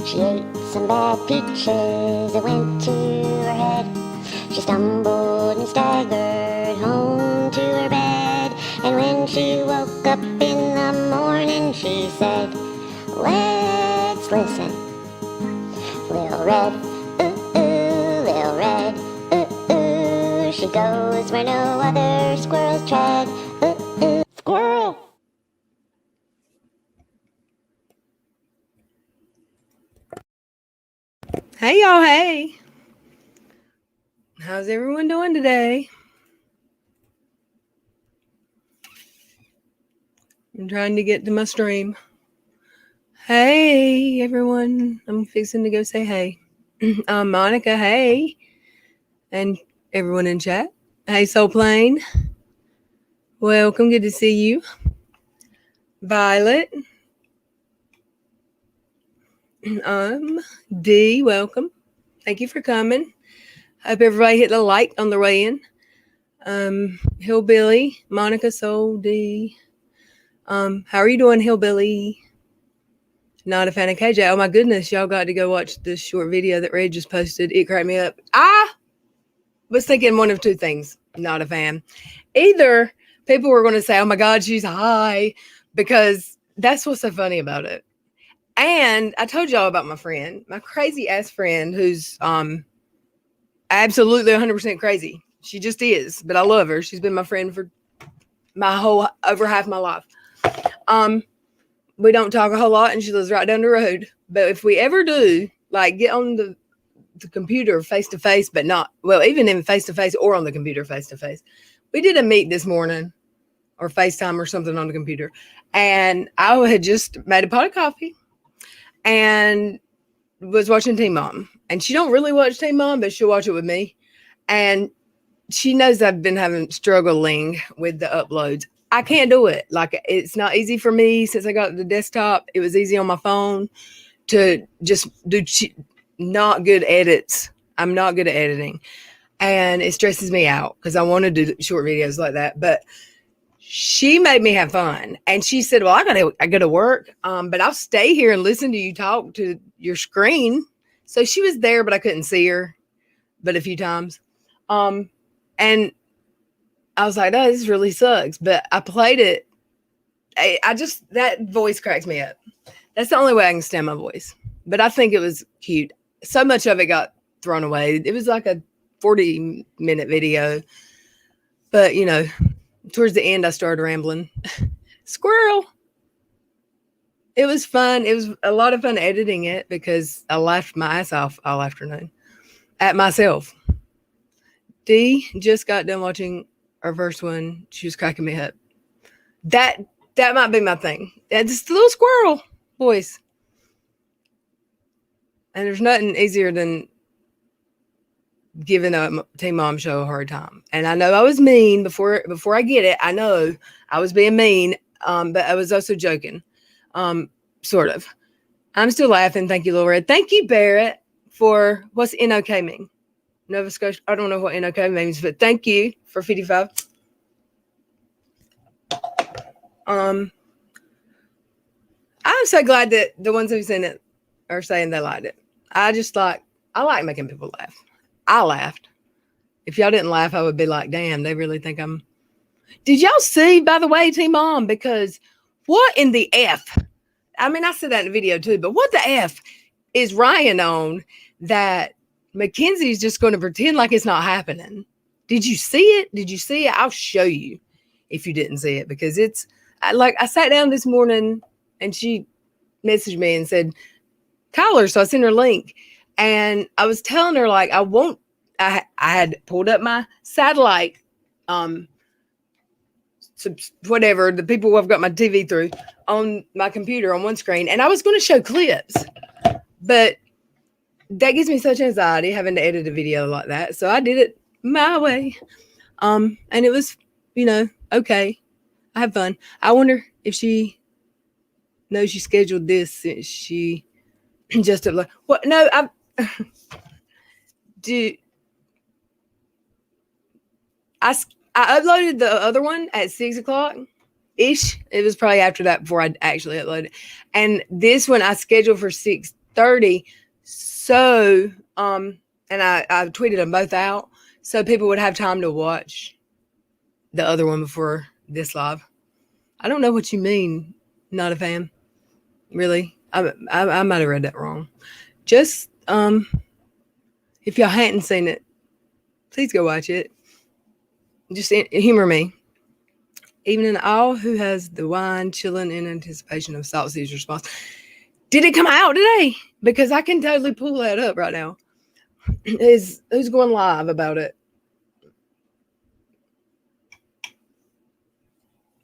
She ate some bad peaches, it went to her head. She stumbled and staggered home to her bed. And when she woke up in the morning, she said, let's listen. Little red, little red, she goes where no other squirrels tread. Squirrel! Hey y'all, hey. How's everyone doing today? I'm trying to get to my stream. Hey everyone, I'm fixing to go say hey. I'm Monica, hey. And everyone in chat. Hey Soul Plane. Welcome, good to see you. Violet. D, welcome. Thank you for coming. Hope everybody hit the like on the way in. Hillbilly, Monica, Soul, D. How are you doing, Hillbilly? Not a fan of KJ. Oh my goodness, y'all got to go watch this short video that Red just posted. It cracked me up. I was thinking one of two things. Not a fan. Either people were going to say, oh my God, she's high, because that's what's so funny about it. And I told y'all about my friend, my crazy ass friend who's absolutely 100% crazy. She just is, but I love her. She's been my friend for over half my life. We don't talk a whole lot, and she lives right down the road. But if we ever do, like, get on the computer face to face, but not, well, even in face to face or on the computer face to face. We did a meet this morning or FaceTime or something on the computer. And I had just made a pot of coffee and was watching Teen Mom. And she don't really watch Teen Mom, but she'll watch it with me. And she knows I've been struggling with the uploads. I can't do it. Like, it's not easy for me since I got the desktop. It was easy on my phone to just do not good edits. I'm not good at editing. And it stresses me out because I want to do short videos like that. But she made me have fun. And she said, well, I gotta work. But I'll stay here and listen to you talk to your screen. So she was there, but I couldn't see her but a few times. And I was like, oh, this really sucks. But I played it. That voice cracks me up. That's the only way I can stand my voice. But I think it was cute. So much of it got thrown away. It was like a 40-minute video. But, you know, towards the end, I started rambling. Squirrel. It was fun. It was a lot of fun editing it because I laughed my ass off all afternoon at myself. D just got done watching our first one. She was cracking me up. That might be my thing. It's the little squirrel voice. And there's nothing easier than giving a Teen Mom show a hard time. And I know I was mean before I get it. I know I was being mean, but I was also joking, sort of. I'm still laughing. Thank you, Laura. Thank you, Barrett, for what's NOK mean? Nova Scotia. I don't know what NOK means, but thank you for 55. I'm so glad that the ones who've seen it are saying they liked it. I like making people laugh. I laughed. If y'all didn't laugh, I would be like, damn, they really think I'm. Did y'all see, by the way, Teen Mom? Because what in the F? I mean, I said that in the video too, but what the F is Ryan on that Mackenzie's just going to pretend like it's not happening? Did you see it? Did you see it? I'll show you if you didn't see it, because I sat down this morning and she messaged me and said, Kyler, so I sent her a link. And I was telling her, like, I had pulled up my satellite, whatever, the people I've got my TV through on my computer on one screen. And I was going to show clips, but that gives me such anxiety having to edit a video like that. So I did it my way. And it was, okay. I had fun. I wonder if she knows she scheduled this since she just like, what? No, I uploaded the other one at 6:00 ish. It was probably after that before I actually uploaded. And this one I scheduled for 6:30 4:30. So, and I tweeted them both out so people would have time to watch the other one before this live. I don't know what you mean, not a fan. Really? I might have read that wrong. Just, if y'all hadn't seen it, please go watch it. Just humor me. Even an owl who has the wine chilling in anticipation of Salt C's response. Did it come out today? Because I can totally pull that up right now. Who's going live about it?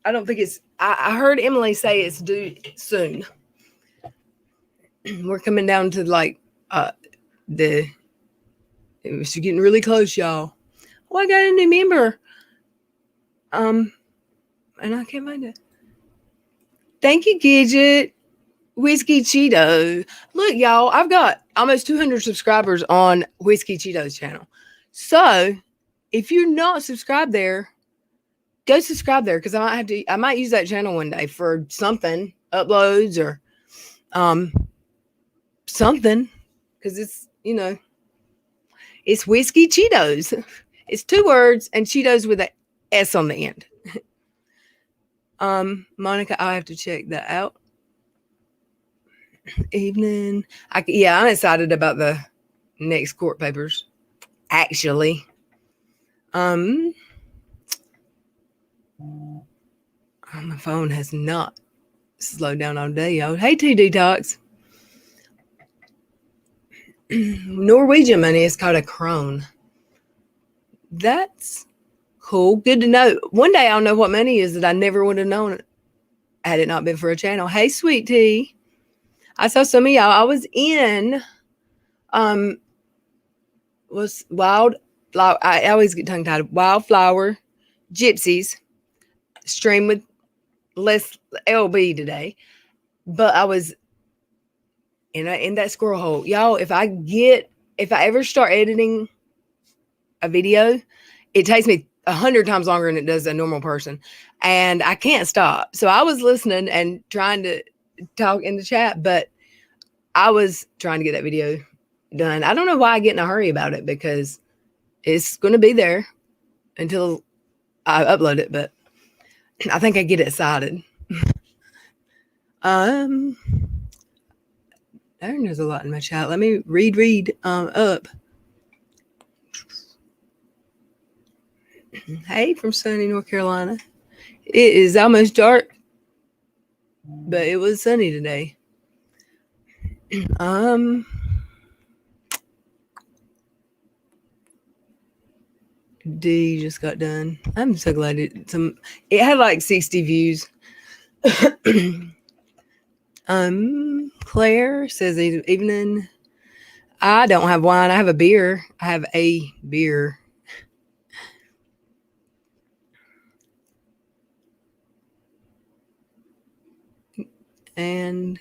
I don't think it's. I heard Emily say it's due soon. We're coming down to like it's getting really close, y'all. Oh, I got a new member. And I can't find it. Thank you, Gidget. Whiskey Cheeto. Look, y'all, I've got almost 200 subscribers on Whiskey Cheeto's channel. So, if you're not subscribed there, go subscribe there because I might use that channel one day for something, uploads or something. Because it's, it's Whiskey Cheetos. It's 2 words and Cheetos with an S on the end. Monica, I have to check that out. Evening. I'm excited about the next court papers. Actually. My phone has not slowed down all day, y'all. Hey, T Detox. Norwegian money is called a krone. That's cool. Good to know. One day I'll know what money is that I never would have known had it not been for a channel. Hey, sweet tea. I saw some of y'all. I was in was wild. I always get tongue tied. Wildflower Gypsies stream with less LB today, but I was in that squirrel hole, y'all. If I ever start editing a video, it takes me 100 times longer than it does a normal person, and I can't stop. So I was listening and trying to talk in the chat, but I was trying to get that video done. I don't know why I get in a hurry about it because it's going to be there until I upload it, but I think I get excited. There's a lot in my chat. Let me read up. Hey, from sunny North Carolina. It is almost dark, but it was sunny today. D just got done. I'm so glad it had like 60 views. Claire says evening. I don't have wine. I have a beer. I have a beer. And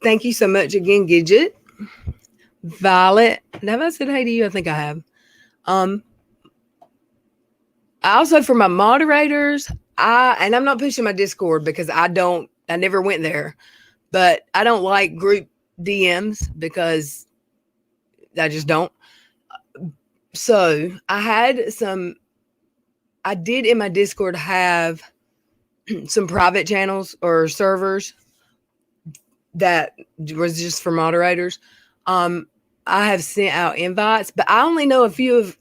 thank you so much again, Gidget. Violet. Have I said hey to you? I think I have. I also, for my moderators, and I'm not pushing my Discord because I never went there, but I don't like group DMs because I just don't. So I did in my Discord have some private channels or servers that was just for moderators. I have sent out invites, but I only know a few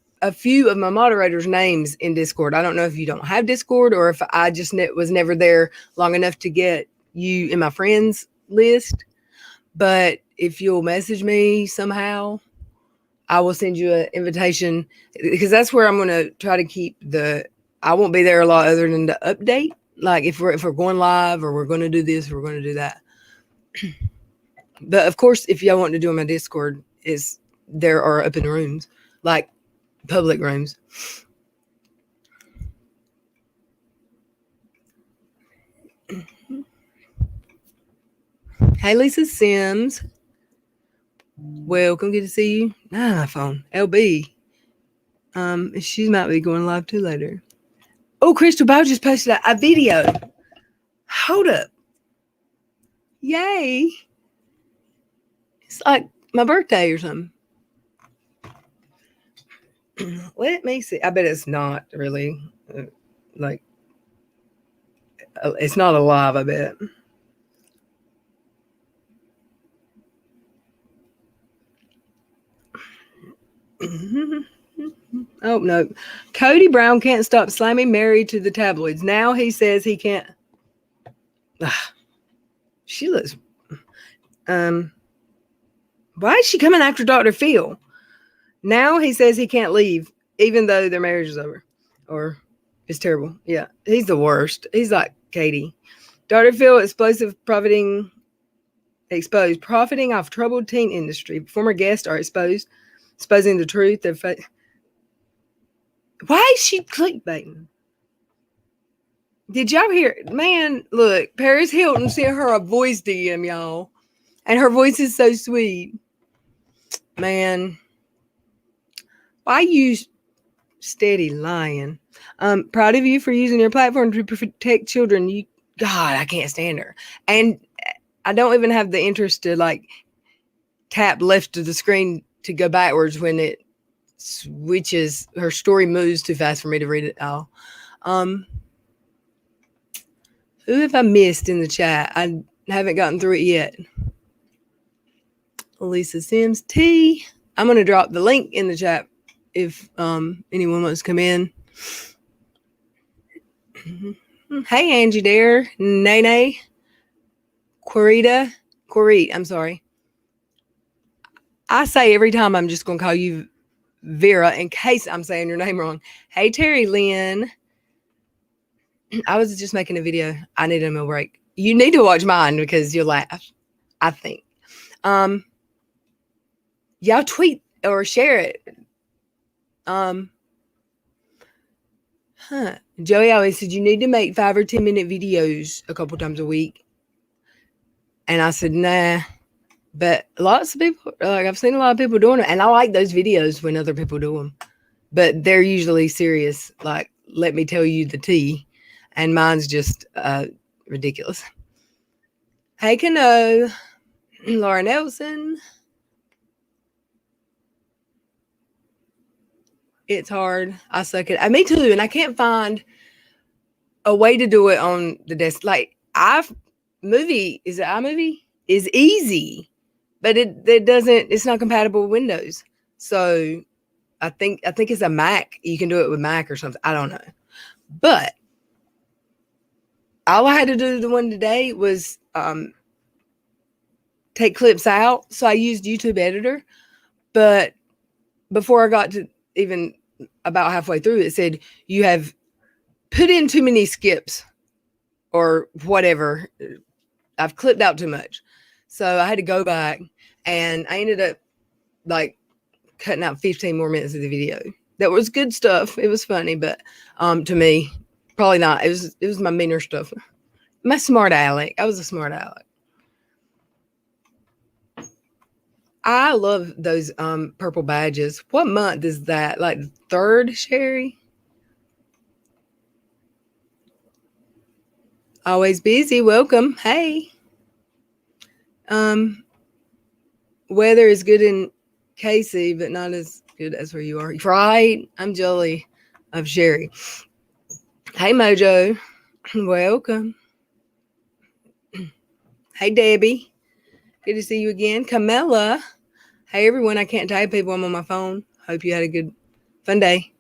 of my moderators' names in Discord. I don't know if you don't have Discord or if I just was never there long enough to get you in my friends list. But if you'll message me somehow, I will send you an invitation because that's where I'm going to try to keep I won't be there a lot other than the update. Like if we're going live or we're going to do this, or we're going to do that. But of course, if y'all want to do on my Discord, there are open rooms, like public rooms. Hey, Lisa Sims. Welcome. Good to see you. My phone. LB. She might be going live too later. Oh, Crystal Bow just posted a video. Hold up. Yay. It's like my birthday or something. Let me see. I bet it's not really like it's not alive, I bet. Oh no. Cody Brown can't stop slamming Mary to the tabloids. Now he says he can't. She looks why is she coming after Dr. Phil? Now he says he can't leave, even though their marriage is over. Or it's terrible. Yeah. He's the worst. He's like Katie. Dr. Phil profiting off troubled teen industry. Former guests are exposing the truth. Why is she clickbaiting? Did y'all hear? Man, look, Paris Hilton sent her a voice DM, y'all. And her voice is so sweet. Man, why you steady lying? Proud of you for using your platform to protect children. God, I can't stand her. And I don't even have the interest to like tap left of the screen to go backwards when it switches. Her story moves too fast for me to read it all. Who have I missed in the chat? I haven't gotten through it yet. Lisa Sims T. I'm going to drop the link in the chat if anyone wants to come in. Hey, Angie Dare, Nene, Quarit, I'm sorry. I say every time I'm just going to call you Vera in case I'm saying your name wrong. Hey, Terry Lynn. I was just making a video. I need a meal break. You need to watch mine because you'll laugh, I think. Y'all tweet or share it. Joey always said you need to make 5 or 10 minute videos a couple times a week. And I said, nah. But lots of people, like I've seen a lot of people doing it. And I like those videos when other people do them. But they're usually serious. Like, let me tell you the tea. And mine's just ridiculous. Hey, Kano. Laura Nelson. It's hard. I suck at it. Me too. And I can't find a way to do it on the desk. Like, iMovie is easy. But it doesn't, it's not compatible with Windows. So I think it's a Mac. You can do it with Mac or something. I don't know. But all I had to do the one today was take clips out. So I used YouTube Editor. But before I got to even about halfway through, it said you have put in too many skips or whatever. I've clipped out too much. So I had to go back and I ended up like cutting out 15 more minutes of the video. That was good stuff. It was funny, but to me, probably not. It was my meaner stuff. My smart aleck. I was a smart aleck. I love those purple badges. What month is that? Like 3rd, Sherry? Always busy. Welcome. Hey. Weather is good in Casey, but not as good as where you are. Right? I'm jelly of Sherry. Hey, Mojo. Welcome. Hey, Debbie. Good to see you again. Camilla. Hey, everyone. I can't tag people. I'm on my phone. Hope you had a good, fun day.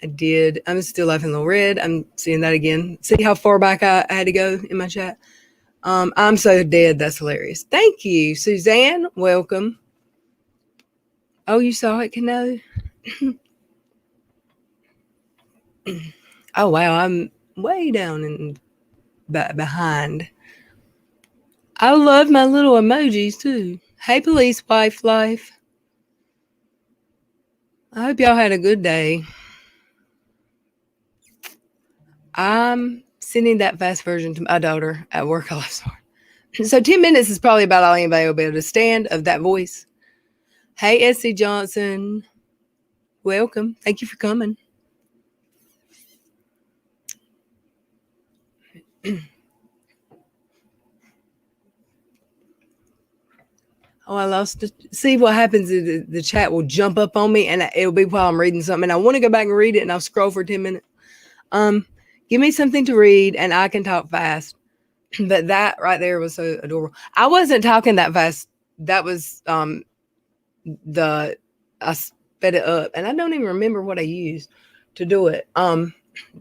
I did. I'm still laughing a little red. I'm seeing that again. See how far back I had to go in my chat? I'm so dead. That's hilarious. Thank you, Suzanne. Welcome. Oh, you saw it, Kano? Oh, wow. I'm way down and behind. I love my little emojis, too. Hey, police wife life. I hope y'all had a good day. I'm sending that fast version to my daughter at work last night. So 10 minutes is probably about all anybody will be able to stand of that voice. Hey, S.C. Johnson. Welcome. Thank you for coming. Oh, I lost it. See what happens is the chat will jump up on me and it'll be while I'm reading something. And I want to go back and read it and I'll scroll for 10 minutes. Give me something to read and I can talk fast. But that right there was so adorable. I wasn't talking that fast. That was I sped it up and I don't even remember what I used to do it.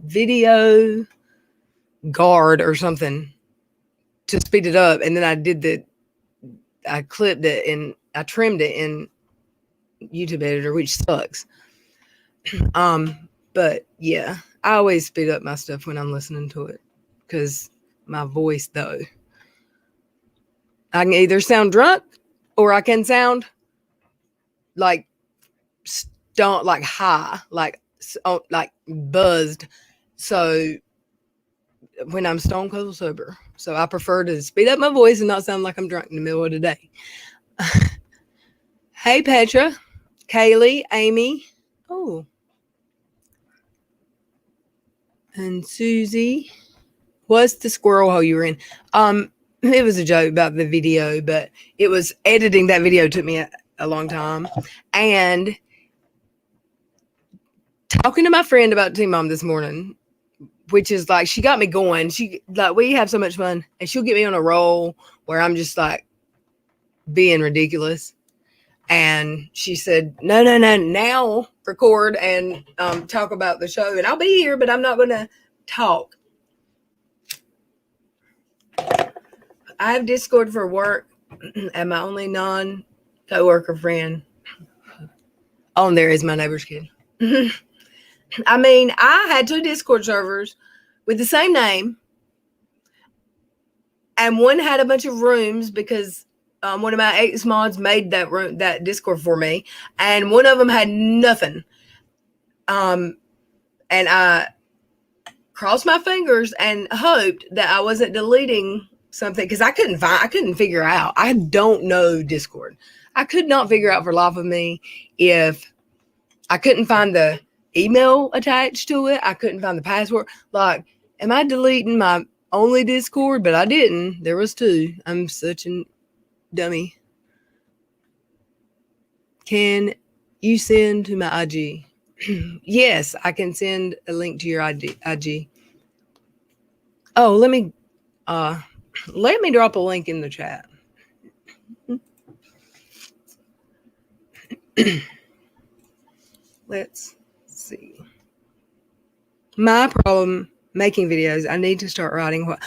Video guard or something to speed it up. And then I clipped it and I trimmed it in YouTube editor, which sucks. But yeah, I always speed up my stuff when I'm listening to it because my voice, though, I can either sound drunk or I can sound like like high, like buzzed. So when I'm stone cold sober, so I prefer to speed up my voice and not sound like I'm drunk in the middle of the day. Hey, Petra, Kaylee, Amy, oh, and Susie. What's the squirrel hole you were in? It was a joke about the video, but it was editing that video took me a long time. And talking to my friend about Teen Mom this morning, which is like, she got me going. We have so much fun and she'll get me on a roll where I'm just like being ridiculous. And she said, no, now record and talk about the show. And I'll be here, but I'm not going to talk. I have Discord for work and my only non-coworker friend on there is my neighbor's kid. I mean, I had 2 Discord servers with the same name, and one had a bunch of rooms because one of my ex-mods made that Discord for me, and one of them had nothing. And I crossed my fingers and hoped that I wasn't deleting something because I couldn't figure out. I don't know Discord. I could not figure out for the life of me if I couldn't find the email attached to it. I couldn't find the password. Like, am I deleting my only Discord? But I didn't. There was 2. I'm such a dummy. Can you send to my IG? Yes, I can send a link to your IG. Oh, let me drop a link in the chat. Let's see. My problem making videos, I need to start writing what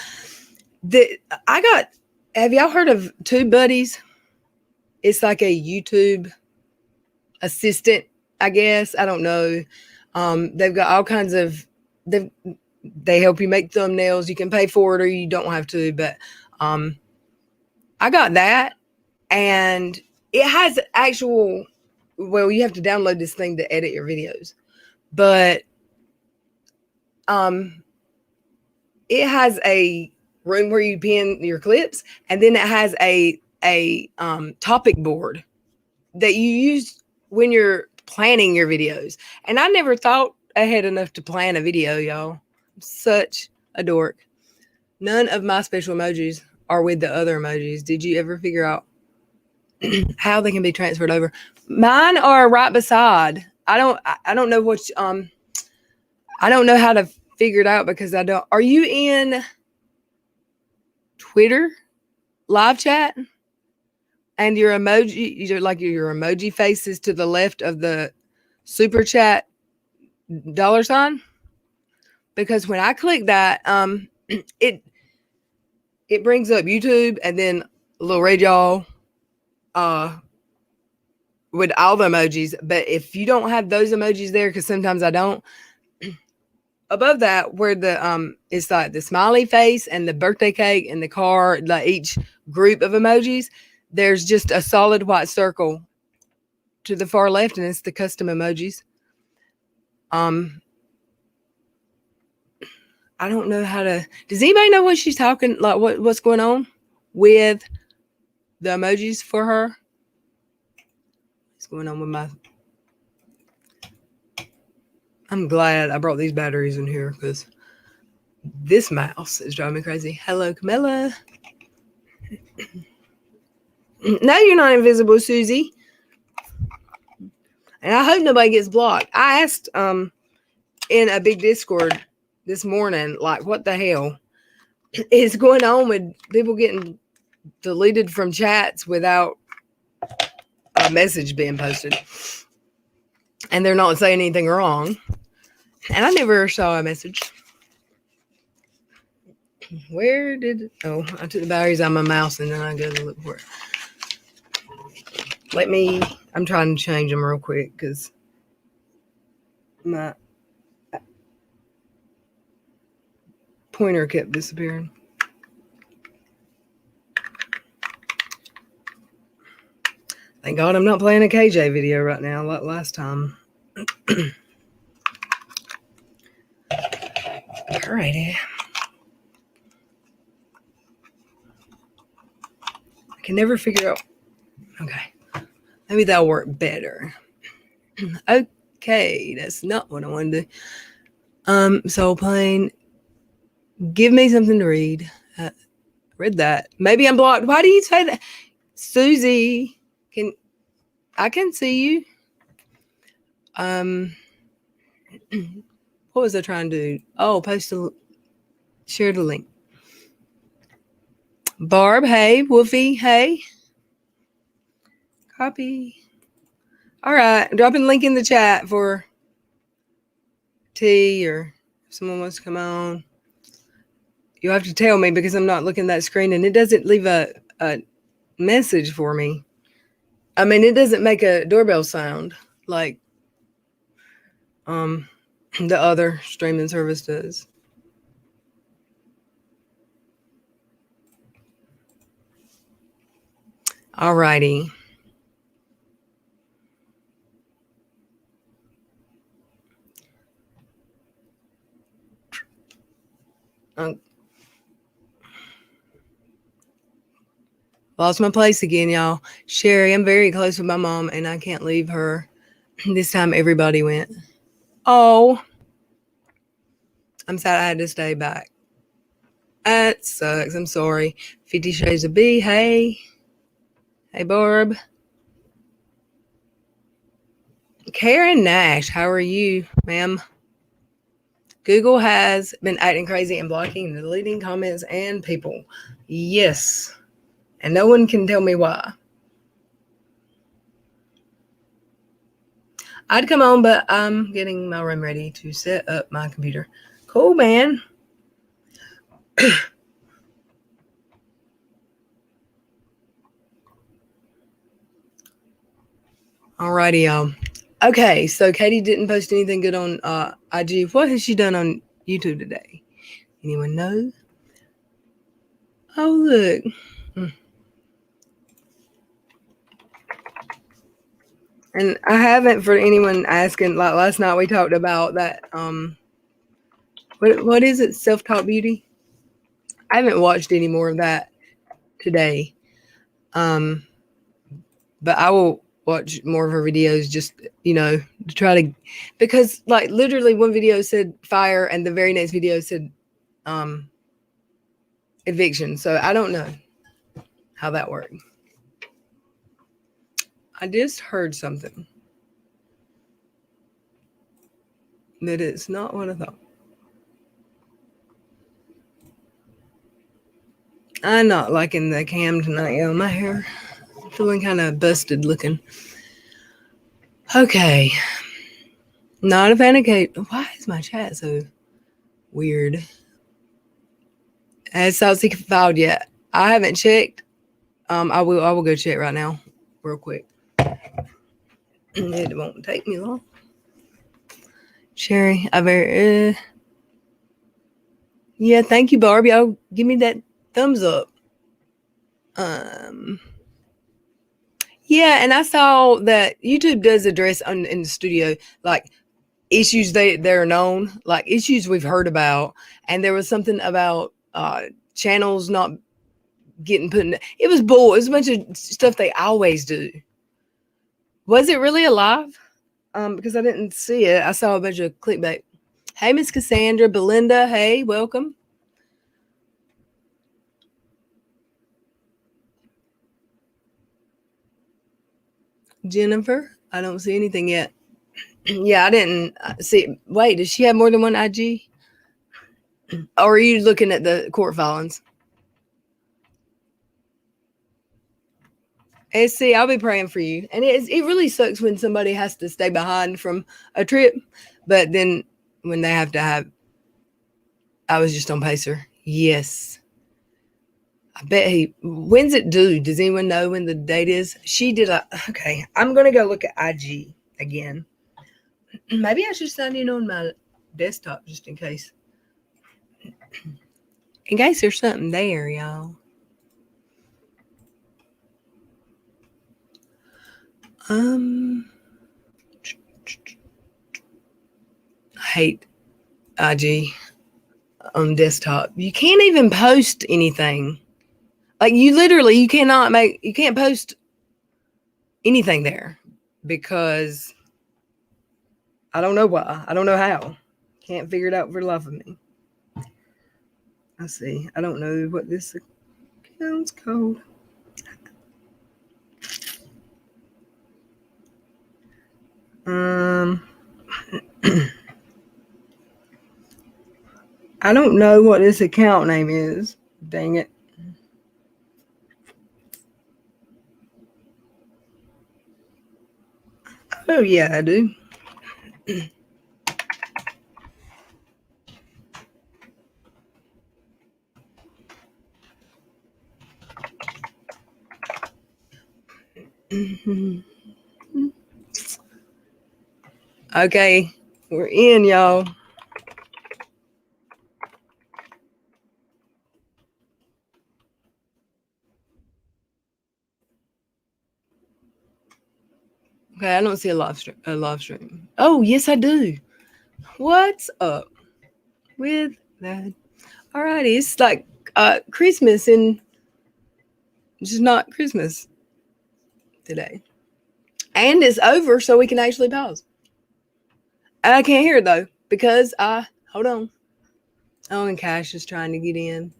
have y'all heard of TubeBuddies? It's like a YouTube assistant, I guess. I don't know. They've got all kinds of they help you make thumbnails. You can pay for it or you don't have to, but I got that and it has actual, well, you have to download this thing to edit your videos, but it has a room where you pin your clips, and then it has a topic board that you use when you're planning your videos. And I never thought I had enough to plan a video, y'all. I'm such a dork. None of my special emojis are with the other emojis. Did you ever figure out how they can be transferred over? Mine are right beside. I don't know what I don't know how to figure it out because I don't. Are you in Twitter live chat? And your emoji, your emoji face is to the left of the super chat $sign. Because when I click that, it brings up YouTube and then a little red y'all with all the emojis. But if you don't have those emojis there, because sometimes I don't, above that where the it's like the smiley face and the birthday cake and the car, like each group of emojis, there's just a solid white circle to the far left, and it's the custom emojis. I don't know how to. Does anybody know what she's talking? Like what's going on with the emojis for her? What's going on with my? I'm glad I brought these batteries in here because this mouse is driving me crazy. Hello, Camilla. No, you're not invisible, Susie. And I hope nobody gets blocked. I asked in a big Discord this morning, like, what the hell is going on with people getting deleted from chats without a message being posted? And they're not saying anything wrong. And I never saw a message. Where did it? Oh, I took the batteries out of my mouse and then I go to look for it. I'm trying to change them real quick because my pointer kept disappearing. Thank God I'm not playing a KJ video right now like last time. Alrighty. I can never figure out. Okay. Maybe that'll work better. Okay, that's not what I wanted to do. Soul Plane. Give me something to read. Read that. Maybe I'm blocked. Why do you say that? Susie, I can see you. What was I trying to do? Oh, share the link. Barb, hey. Wolfie, hey. Copy. All right, dropping the link in the chat for tea or if someone wants to come on. You'll have to tell me because I'm not looking at that screen and it doesn't leave a message for me. I mean, it doesn't make a doorbell sound like the other streaming service does. Alrighty. Lost my place again, y'all. Sherry, I'm very close with my mom and I can't leave her. This time everybody went. Oh, I'm sad I had to stay back. That sucks. I'm sorry. 50 Shades of B. Hey. Hey, Barb. Karen Nash, how are you, ma'am? Google has been acting crazy and blocking and deleting comments and people. Yes. And no one can tell me why. I'd come on, but I'm getting my room ready to set up my computer. Cool, man. Alrighty, y'all. Okay, so Katie didn't post anything good on IG. What has she done on YouTube today? Anyone know? Oh, look. And I haven't, for anyone asking, like last night we talked about that, what is it, Self-Taught Beauty? I haven't watched any more of that today. But I will watch more of her videos just, to try to, because like literally one video said fire and the very next video said eviction. So I don't know how that worked. I just heard something. But it's not what I thought. I'm not liking the cam tonight, y'all. My hair feeling kind of busted looking. Okay. Not a fan of Kate. Why is my chat so weird? Has Saucy filed yet? I haven't checked. I will go check right now, real quick. It won't take me long. Sherry, yeah, thank you, Barbie. Oh, give me that thumbs up. Yeah, and I saw that YouTube does address in the studio like issues they're known, like issues we've heard about, and there was something about channels not getting put in. It was bull. It was a bunch of stuff they always do. Was it really alive? Because I didn't see it. I saw a bunch of clickbait. Hey, Miss Cassandra, Belinda. Hey, welcome. Jennifer, I don't see anything yet. Yeah, I didn't see. Wait, does she have more than one IG? Or are you looking at the court filings? SC, I'll be praying for you. And it really sucks when somebody has to stay behind from a trip, but then when they have to have, I was just on Pacer. Yes. I bet when's it due? Does anyone know when the date is? She did okay, I'm going to go look at IG again. Maybe I should sign in on my desktop just in case. In case there's something there, y'all. I hate IG on desktop. You can't even post anything. Like you can't post anything there because I don't know why. I don't know how. Can't figure it out for the life of me. Let's see. I don't know what this account's called. I don't know what this account name is. Dang it. Oh, yeah, I do. Okay, we're in, y'all. Okay, I don't see a live stream. Oh, yes, I do. What's up with that? Alrighty, it's like Christmas and it's just not Christmas today. And it's over, so we can actually pause. And I can't hear it though, because hold on. Oh, and Cash is trying to get in.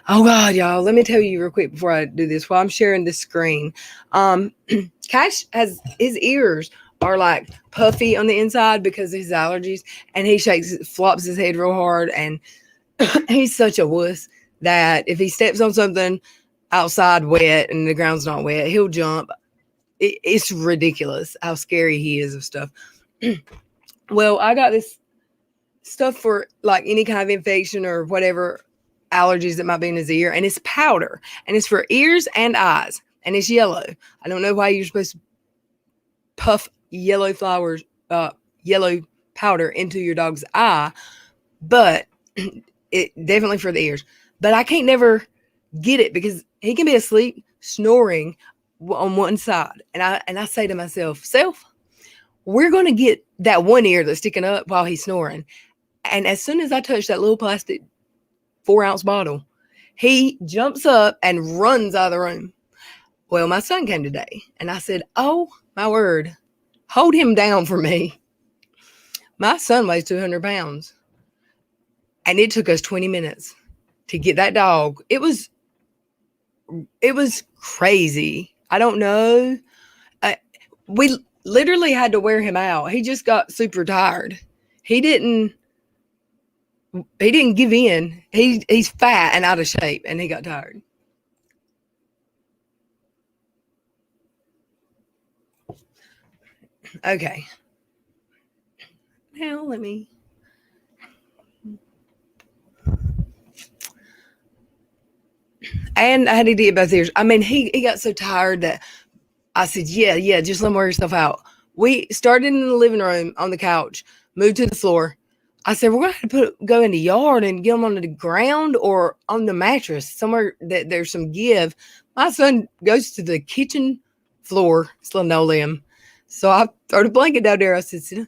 Oh God, y'all, let me tell you real quick before I do this, while I'm sharing this screen. Cash his ears are like puffy on the inside because of his allergies, and he flops his head real hard, and he's such a wuss that if he steps on something outside wet and the ground's not wet, he'll jump. It's ridiculous how scary he is of stuff. Well, I got this stuff for like any kind of infection or whatever allergies that might be in his ear, and it's powder, and it's for ears and eyes, and it's yellow. I don't know why you're supposed to puff yellow powder into your dog's eye, but it definitely for the ears. But I can't never get it because he can be asleep snoring on one side, and I say to myself, we're going to get that one ear that's sticking up while he's snoring. And as soon as I touch that little plastic 4-ounce bottle, he jumps up and runs out of the room. Well, my son came today, and I said, oh, my word, hold him down for me. My son weighs 200 pounds, and it took us 20 minutes to get that dog. It was crazy. I don't know. We literally had to wear him out. He just got super tired. He didn't give in. He's fat and out of shape, and he got tired. Okay. Now let me. And I had to get both ears. I mean, he got so tired that I said, yeah, just let him wear yourself out. We started in the living room on the couch, moved to the floor. I said, we're going to have to go in the yard and get him on the ground or on the mattress, somewhere that there's some give. My son goes to the kitchen floor, it's linoleum. So I throw the blanket down there. I said,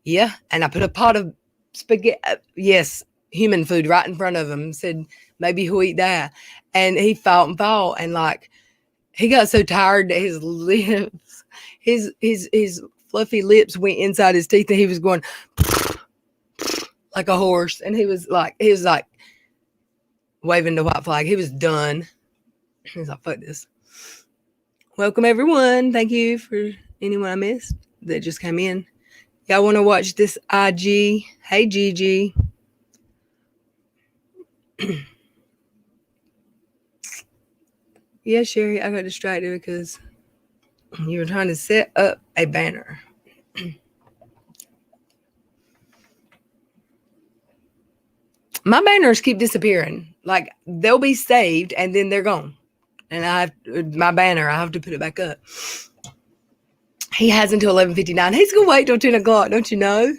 yeah. And I put a pot of spaghetti, yes, human food right in front of him. Said, maybe he'll eat that. And he fought, and like, he got so tired that his lips, his fluffy lips went inside his teeth, and he was going like a horse. And he was like waving the white flag. He was done. He was like, fuck this. Welcome everyone. Thank you for Anyone I missed that just came in? Y'all want to watch this IG? Hey, Gigi. Yeah, Sherry, I got distracted because you were trying to set up a banner. My banners keep disappearing. Like, they'll be saved and then they're gone. And my banner, I have to put it back up. He has until 11:59. He's going to wait till 10 o'clock, don't you know?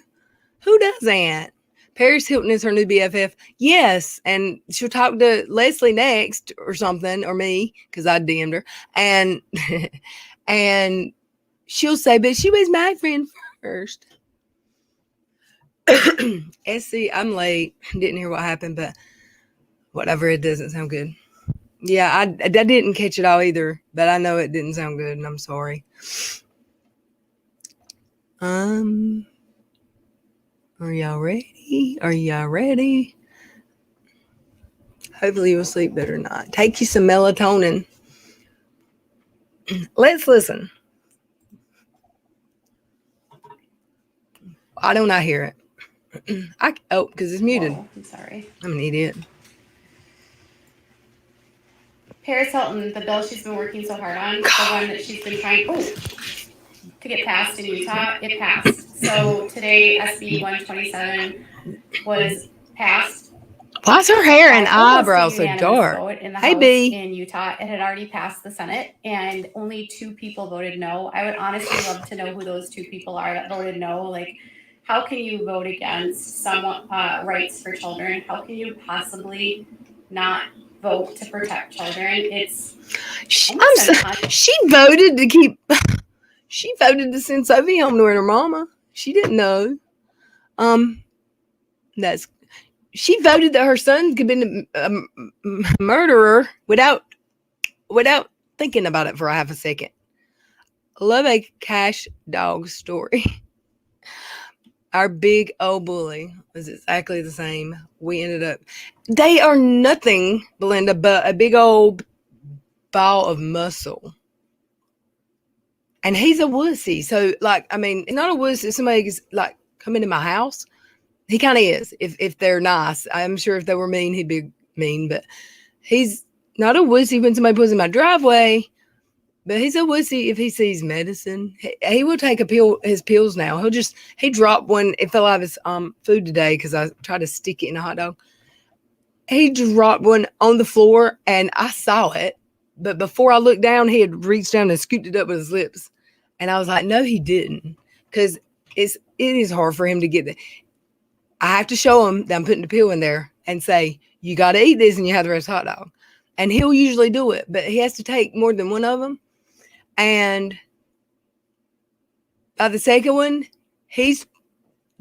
Who does that? Paris Hilton is her new BFF. Yes, and she'll talk to Leslie next or something, or me, because I DM'd her. And and she'll say, but she was my friend first. SC, I'm late. Didn't hear what happened, but whatever. It doesn't sound good. Yeah, I didn't catch it all either, but I know it didn't sound good, and I'm sorry. Are y'all ready? Are y'all ready? Hopefully you'll sleep better tonight. Take you some melatonin. Let's listen. Why don't I hear it? Because it's muted. Whoa, I'm sorry. I'm an idiot. Paris Hilton, the bill she's been working so hard on, the one that she's been trying to get passed in Utah, it passed. So today, SB 127 was passed. Why is her hair and eyebrows so dark? Hey, B. In Utah, it had already passed the Senate, and only 2 people voted no. I would honestly love to know who those 2 people are that voted no. Like, how can you vote against some rights for children? How can you possibly not vote to protect children? She voted to keep. She voted to send Sophie home to her mama. She didn't know. She voted that her son could be a murderer without thinking about it for a half a second. Love a cash dog story. Our big old bully was exactly the same. We ended up. They are nothing, Belinda, but a big old ball of muscle. And he's a wussy. So, like, I mean, it's not a wuss if somebody's like coming to my house. He kind of is. If they're nice, I'm sure if they were mean, he'd be mean. But he's not a wussy when somebody pulls in my driveway. But he's a wussy if he sees medicine. He will take his pills now. He dropped one. It fell out of his food today because I tried to stick it in a hot dog. He dropped one on the floor and I saw it. But before I looked down, he had reached down and scooped it up with his lips. And I was like, no, he didn't. Because it is hard for him to get it. I have to show him that I'm putting the pill in there and say, you got to eat this and you have the rest hot dog. And he'll usually do it. But he has to take more than one of them. And by the second one, he's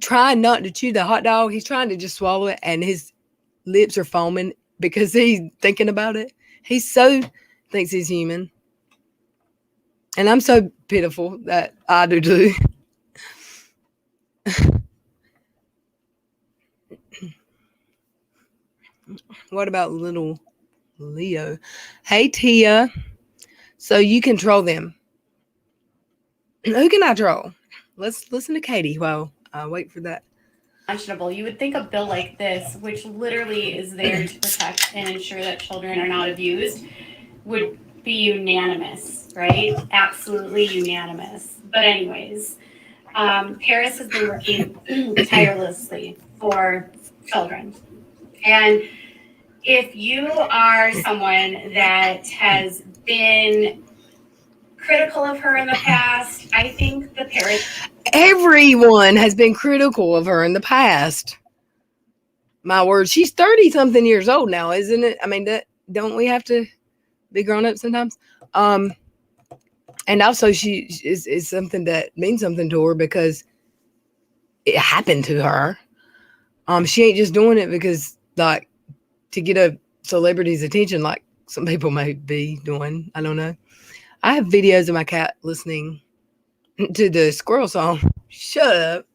trying not to chew the hot dog. He's trying to just swallow it. And his lips are foaming because he's thinking about it. He so thinks he's human. And I'm so pitiful that I do too. What about little Leo? Hey, Tia. So you control them. Who can I troll? Let's listen to Katie while I wait for that. Unconscionable. You would think a bill like this, which literally is there to protect and ensure that children are not abused, would be unanimous, right? Absolutely unanimous. But anyways, Paris has been working tirelessly for children. And if you are someone that has been critical of her in the past, I think the Paris... Everyone has been critical of her in the past. My word, she's 30-something years old now, isn't it? I mean, don't we have to be grown up sometimes? And also she is something that means something to her because it happened to her. She ain't just doing it because, like, to get a celebrity's attention like some people may be doing. I don't know. I have videos of my cat listening to the squirrel song. Shut up.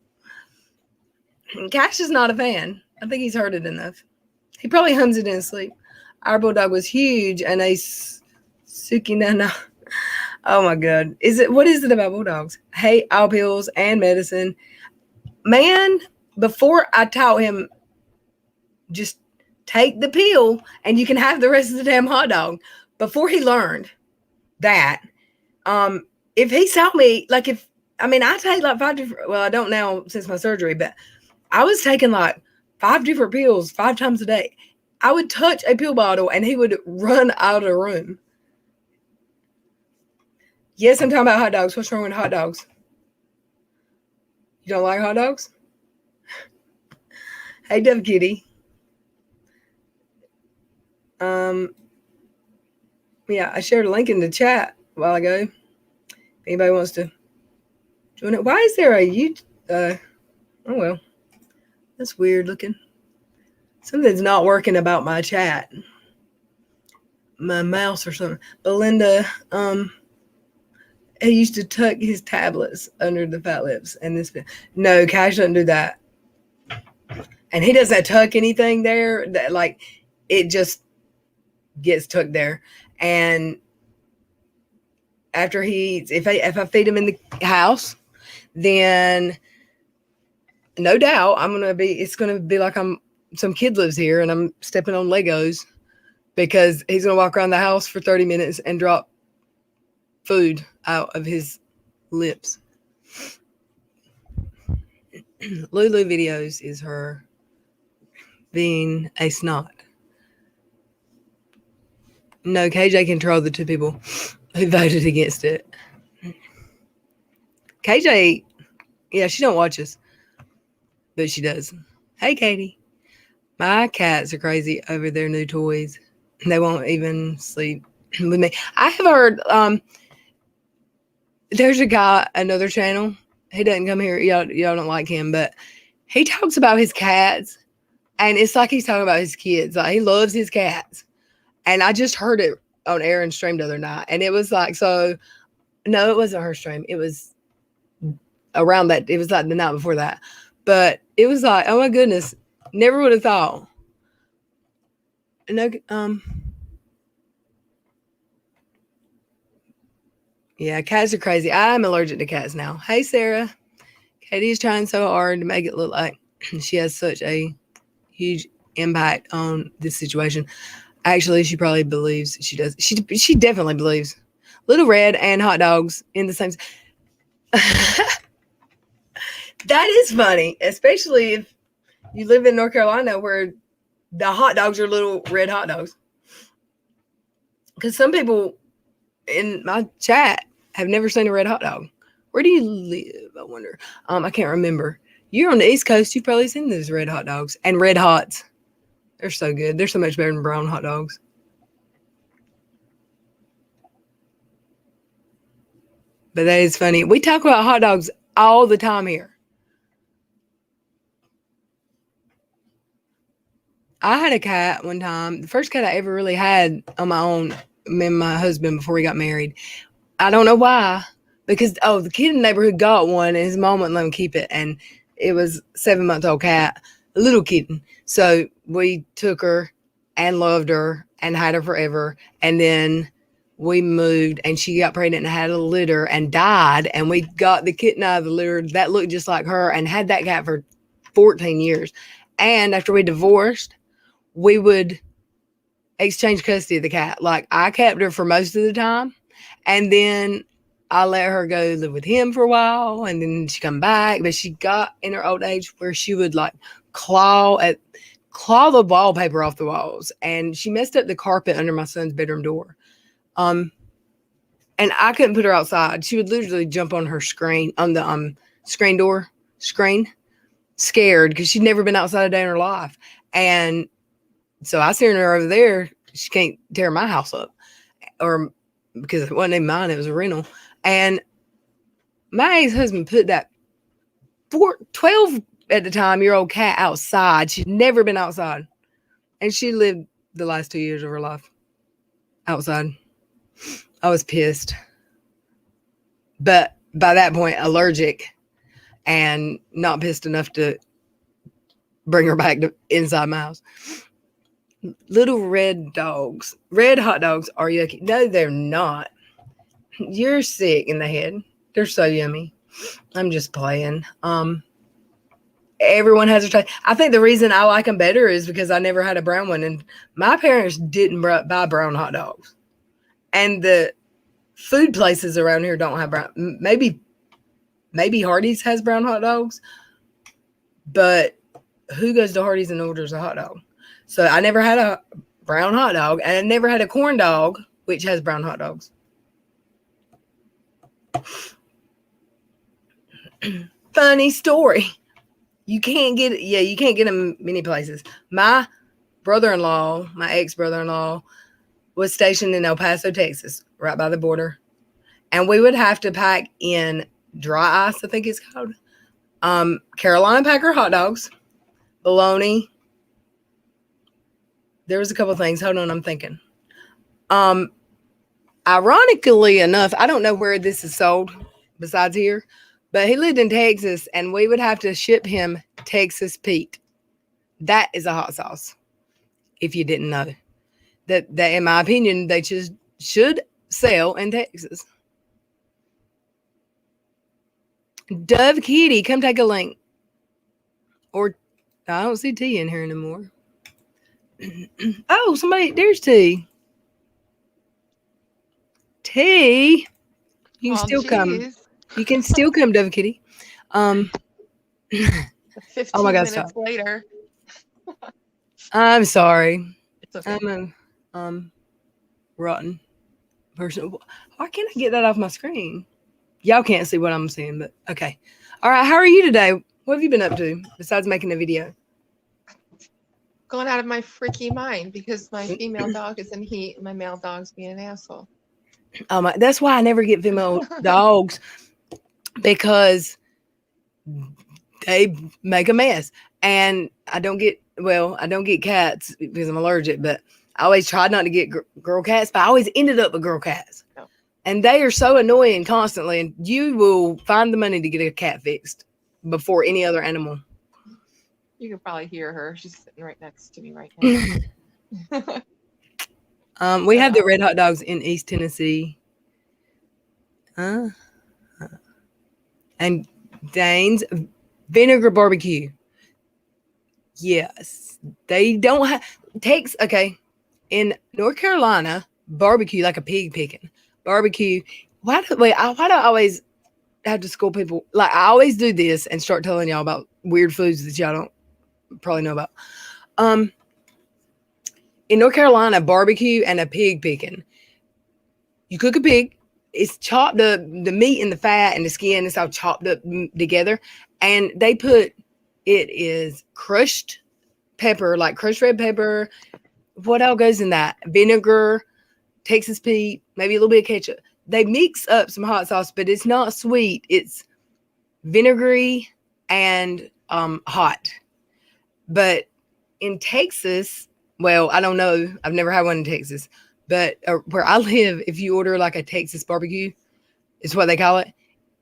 Cash is not a fan. I think he's heard it enough. He probably hums it in his sleep. Our bulldog was huge and a Suki Nana. Oh my God. What is it about bulldogs? Hate all pills and medicine. Man, before I taught him, just take the pill and you can have the rest of the damn hot dog. Before he learned that, if he saw me, like I take like 5 different, well, I don't now since my surgery, but I was taking like 5 different pills 5 times a day. I would touch a pill bottle and he would run out of the room. Yes, I'm talking about hot dogs. What's wrong with hot dogs? You don't like hot dogs? Hey, Dove Kitty. Yeah, I shared a link in the chat a while ago. If anybody wants to join it. Why is there a oh well. That's weird looking. Something's not working about my chat. My mouse or something. Belinda, he used to tuck his tablets under the fat lips and this. No, Cash doesn't do that. And he doesn't tuck anything there. That like it just gets tucked there. And after he eats, if I feed him in the house, then no doubt it's gonna be like some kid lives here and I'm stepping on Legos because he's gonna walk around the house for 30 minutes and drop food out of his lips. Lulu videos is her being a snot. No, KJ controlled the 2 people who voted against it. KJ, yeah, she don't watch us, but she does. Hey, Katie. My cats are crazy over their new toys. They won't even sleep with me. I have heard there's a guy, another channel. He doesn't come here. Y'all don't like him, but he talks about his cats, and it's like he's talking about his kids. Like he loves his cats. And I just heard it on Aaron's stream the other night, and it was like, so no, it wasn't her stream. It was around that. It was like the night before that, but it was like, oh my goodness, never would have thought. No, yeah, cats are crazy. I'm allergic to cats now. Hey, Sarah. Katie is trying so hard to make it look like she has such a huge impact on this situation. Actually, she probably believes she does. She definitely believes. Little Red and hot dogs in the same. That is funny, especially if you live in North Carolina where the hot dogs are little red hot dogs. Because some people in my chat have never seen a red hot dog. Where do you live? I wonder. I can't remember. You're on the East Coast. You've probably seen those red hot dogs and red hots. They're so good. They're so much better than brown hot dogs. But that is funny. We talk about hot dogs all the time here. I had a cat one time. The first cat I ever really had on my own, me and my husband before we got married. I don't know why. Because, the kid in the neighborhood got one and his mom wouldn't let him keep it. And it was a 7-month-old cat, a little kitten. So we took her and loved her and had her forever. And then we moved and she got pregnant and had a litter and died. And we got the kitten out of the litter that looked just like her and had that cat for 14 years. And after we divorced, we would exchange custody of the cat. Like I kept her for most of the time. And then I let her go live with him for a while. And then she come back. But she got in her old age where she would like claw the wallpaper off the walls. And she messed up the carpet under my son's bedroom door. And I couldn't put her outside. She would literally jump on her screen, on the screen, scared because she'd never been outside a day in her life. And so I sent her over there. She can't tear my house up, or because it wasn't even mine, it was a rental. And my ex-husband put that 12 at the time year old cat outside. She'd never been outside, and she lived the last 2 years of her life outside. I was pissed, but by that point, allergic and not pissed enough to bring her back to inside my house. Little red hot dogs are yucky. No, they're not. You're sick in the head. They're so yummy. I'm just playing. Everyone has a taste. I think the reason I like them better is because I never had a brown one, and my parents didn't buy brown hot dogs, and the food places around here don't have brown. Maybe Hardee's has brown hot dogs, but who goes to Hardee's and orders a hot dog? So I never had a brown hot dog, and I never had a corn dog, which has brown hot dogs. Funny story. You can't get them many places. My brother-in-law, my ex-brother-in-law, was stationed in El Paso, Texas, right by the border. And we would have to pack in dry ice, I think it's called. Carolina Packer hot dogs, bologna. There was a couple things. Hold on, I'm thinking. Ironically enough, I don't know where this is sold besides here, but he lived in Texas, and we would have to ship him Texas Pete. That is a hot sauce. If you didn't know, that in my opinion, they just should sell in Texas. Dove Kitty, come take a link. Or I don't see T in here anymore. Oh, there's T. T, you can still come. You can still come, Dove Kitty. 15 oh my God, minutes stop. later. I'm sorry. It's okay. I'm a rotten person. Why can't I get that off my screen? Y'all can't see what I'm seeing, but okay. All right, how are you today? What have you been up to besides making a video? Going out of my freaky mind because my female dog is in heat and my male dog's being an asshole. That's why I never get female dogs, because they make a mess. And I don't get cats because I'm allergic, but I always tried not to get girl cats, but I always ended up with girl cats. Oh. And they are so annoying constantly, and you will find the money to get a cat fixed before any other animal. You can probably hear her. She's sitting right next to me right now. We have the red hot dogs in East Tennessee. And Dane's vinegar barbecue. Yes. They don't have okay. In North Carolina, barbecue, like a pig picking. Barbecue. Why do I always have to school people? Like, I always do this and start telling y'all about weird foods that y'all don't probably know about. In North Carolina, barbecue and a pig picking. You cook a pig. It's chopped up, the meat and the fat and the skin is all chopped up together. And they put, it is crushed pepper, like crushed red pepper. What all goes in that? Vinegar, Texas Pete, maybe a little bit of ketchup. They mix up some hot sauce, but it's not sweet. It's vinegary and hot. But in Texas, well, I don't know. I've never had one in Texas. But where I live, if you order like a Texas barbecue, is what they call it.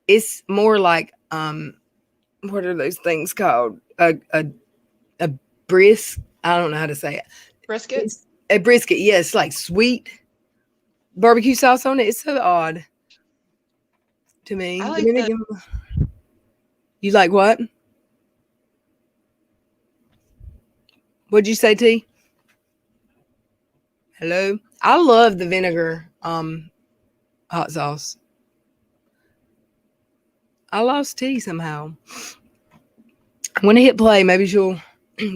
It's more like, what are those things called? A brisket. I don't know how to say it. Brisket? It's a brisket. Yeah, it's like sweet barbecue sauce on it. It's so odd to me. I like You like what? What'd you say, T? Hello? I love the vinegar hot sauce. I lost T somehow. I'm going to hit play. Maybe she'll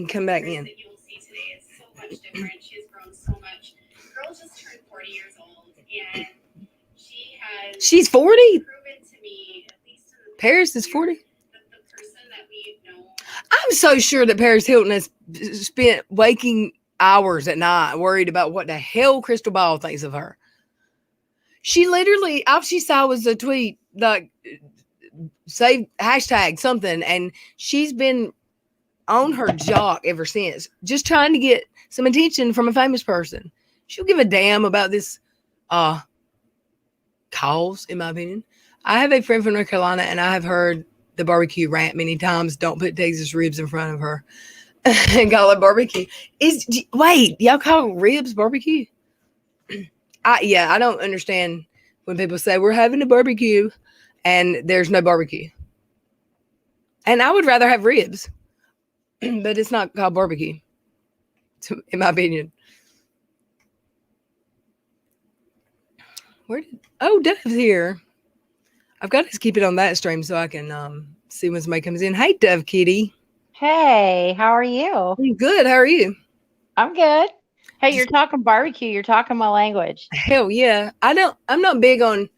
come back in. That you will see today is so much different. She has grown so much. Girl just turned 40 years old, and she's 40? proven to me, at least in the Paris is 40? that the person that we know. I'm so sure that Paris Hilton has spent waking hours at night worried about what the hell Crystal Ball thinks of her. She literally, all she saw was a tweet like, say hashtag something, and she's been on her jock ever since, just trying to get some attention from a famous person. She'll give a damn about this cause, in my opinion. I have a friend from North Carolina, and I have heard the barbecue rant many times. Don't put Texas ribs in front of her and call it barbecue. Wait, y'all call ribs barbecue? I don't understand when people say we're having a barbecue and there's no barbecue. And I would rather have ribs, but it's not called barbecue, in my opinion. Dove's here. I've got to keep it on that stream so I can see when somebody comes in. Hey, Dove Kitty. Hey, how are you? I'm good. How are you? I'm good. Hey, you're talking barbecue. You're talking my language. Hell yeah. I'm not big on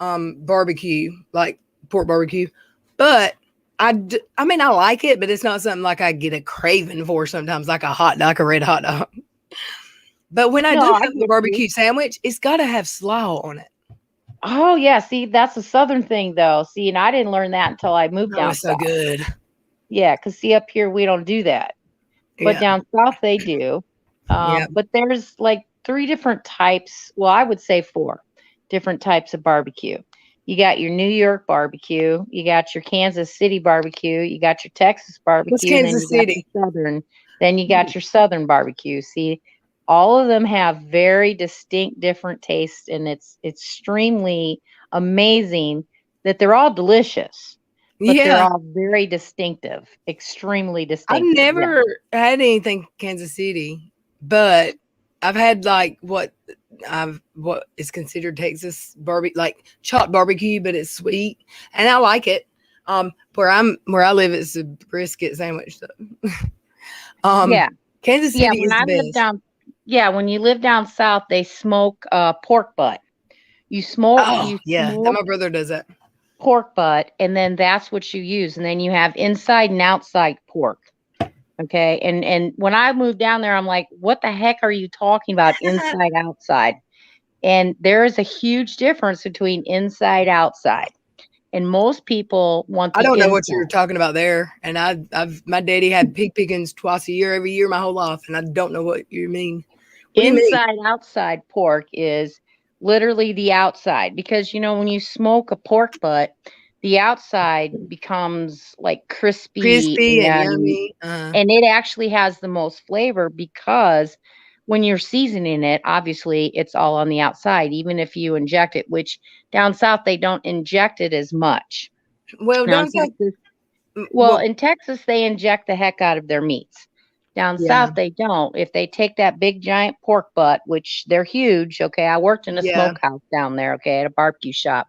barbecue, like pork barbecue, but I mean, I like it, but it's not something like I get a craving for sometimes, like a red hot dog. But when I do have a barbecue sandwich, it's got to have slaw on it. Oh, yeah. See, that's a Southern thing, though. See, and I didn't learn that until I moved down It's so south. good. Yeah, because see, up here, we don't do that. But down south, they do. But there's like 3 different types. Well, I would say 4 different types of barbecue. You got your New York barbecue. You got your Kansas City barbecue. You got your Texas barbecue. What's Kansas City? Southern. Then you got your Southern barbecue. See, all of them have very distinct different tastes, and it's extremely amazing that they're all delicious. But they're all very distinctive, extremely distinctive. I've never had anything Kansas City, but I've had like what is considered Texas barbecue, like chopped barbecue, but it's sweet, and I like it. Where I live, it's a brisket sandwich. So. Kansas City is the best. When you live down south, they smoke pork butt. You smoke. My brother does that. Pork butt, and then that's what you use, and then you have inside and outside pork. Okay, and when I moved down there, I'm like, what the heck are you talking about, inside outside? And there is a huge difference between inside outside, and most people want I don't know what you're talking about there. And my daddy had pig pickings twice a year, every year, my whole life, and I don't know what you mean. Inside outside pork is literally the outside, because when you smoke a pork butt, the outside becomes like crispy and yummy, and it actually has the most flavor, because when you're seasoning it, obviously it's all on the outside, even if you inject it, which down south they don't inject it as much. Well, in Texas they inject the heck out of their meats. Down south, they don't. If they take that big giant pork butt, which they're huge. Okay. I worked in a smokehouse down there. Okay. At a barbecue shop.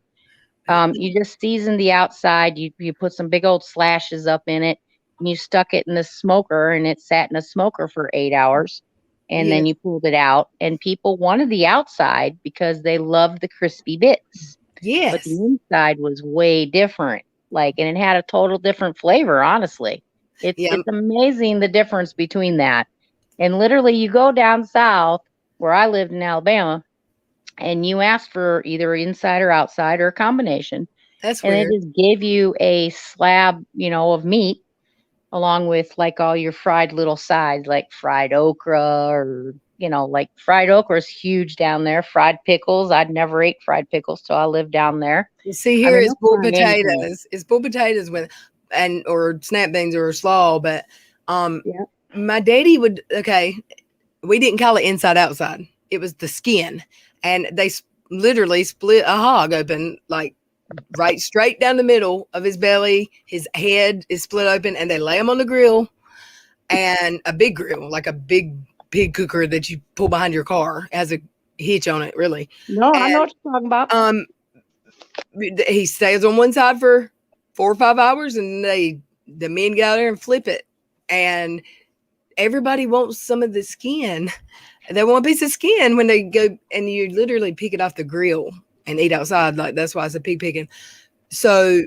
You just season the outside. You put some big old slashes up in it, and you stuck it in the smoker, and it sat in a smoker for 8 hours. And then you pulled it out, and people wanted the outside because they loved the crispy bits. Yes. But the inside was way different. And it had a total different flavor, honestly. It's amazing the difference between that. And literally, you go down south where I lived in Alabama, and you ask for either inside or outside or a combination. That's weird. And they just gave you a slab, of meat, along with like all your fried little sides, like fried okra, or like fried okra is huge down there. Fried pickles. I'd never ate fried pickles till I lived down there. You see, here it's boiled potatoes. It's boiled potatoes with or snap beans or slaw, but my daddy would we didn't call it inside outside. It was the skin, and they literally split a hog open, like right straight down the middle of his belly. His head is split open, and they lay him on the grill, and a big grill, like a big pig cooker that you pull behind your car. It has a hitch on it, really. No, I know what you're talking about. He stays on one side for 4 or 5 hours, and the men get out there and flip it, and everybody wants some of the skin. They want a piece of skin when they go, and you literally pick it off the grill and eat outside. Like, that's why it's a pig picking. So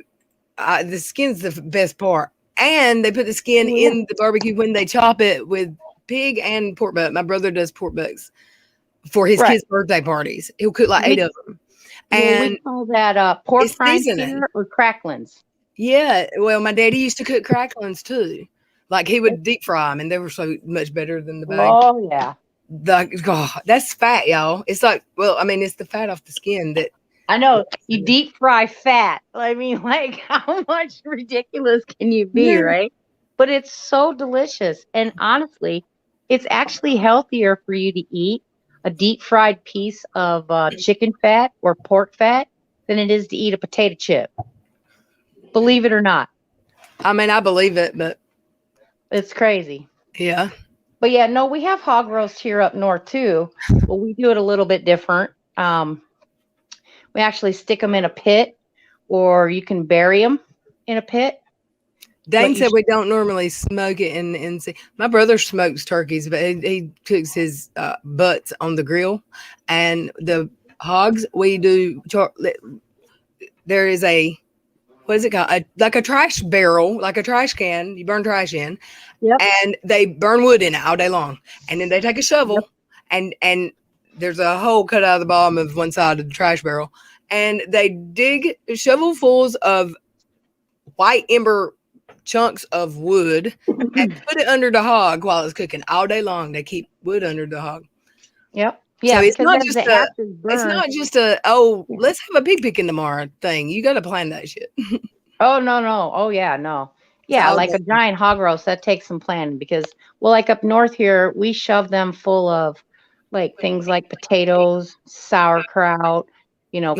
the skin's the best part, and they put the skin in the barbecue when they chop it with pig and pork butt. My brother does pork butts for his kids' birthday parties. He'll cook like 8 of them. And we call that pork rinds or cracklings. Yeah, well, my daddy used to cook cracklings too. Like, he would deep fry them, and they were so much better than the bag. Oh yeah, that's fat, y'all. It's like, it's the fat off the skin that. I know, you deep fry fat. I mean, like, how much ridiculous can you be, right? But it's so delicious, and honestly, it's actually healthier for you to eat a deep fried piece of chicken fat or pork fat than it is to eat a potato chip. Believe it or not. I mean, I believe it, but it's crazy. Yeah. But yeah, no, we have hog roast here up north too, but we do it a little bit different. We actually stick them in a pit, or you can bury them in a pit. Dane said we don't normally smoke it in my brother smokes turkeys, but he cooks his butts on the grill, and the hogs we do. There is a, what is it called? Like a trash barrel, like a trash can. You burn trash in, and they burn wood in it all day long, and then they take a shovel, and there's a hole cut out of the bottom of one side of the trash barrel, and they dig shovelfuls of white ember chunks of wood and put it under the hog while it's cooking all day long. They keep wood under the hog. Yep. Yeah. So it's not just a let's have a pig picking tomorrow thing. You got to plan that shit. Oh no. Oh yeah, no. Yeah, like a giant hog roast, that takes some planning because, well, like up north here, we shove them full of like things like potatoes, sauerkraut,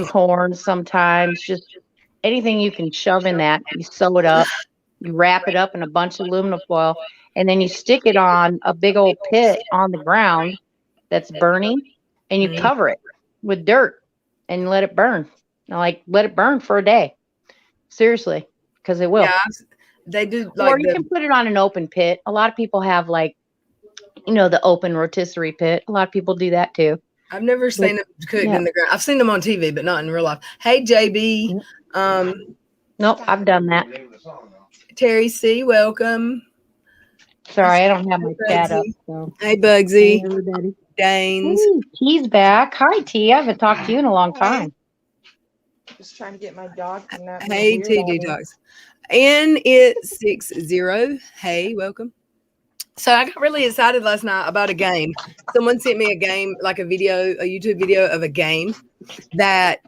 corn sometimes, just anything you can shove in that. You sew it up, you wrap it up in a bunch of aluminum foil, and then you stick it on a big old pit on the ground that's burning, and you cover it with dirt and let it burn. Let it burn for a day. Seriously, because it will. Yeah, they do. Or you can put it on an open pit. A lot of people have the open rotisserie pit. A lot of people do that too. I've never seen them cooked in the ground. I've seen them on TV, but not in real life. Hey, JB. Nope, I've done that. Terry C, welcome. Sorry, I don't have my chat up. So. Hey, Bugsy. Hey, everybody. Danes. Ooh, T's back. Hi, T. I haven't talked to you in a long time. Just trying to get my dog from that. Hey, T Detox. And it's 60. Hey, welcome. So I got really excited last night about a game. Someone sent me a game, like a YouTube video of a game that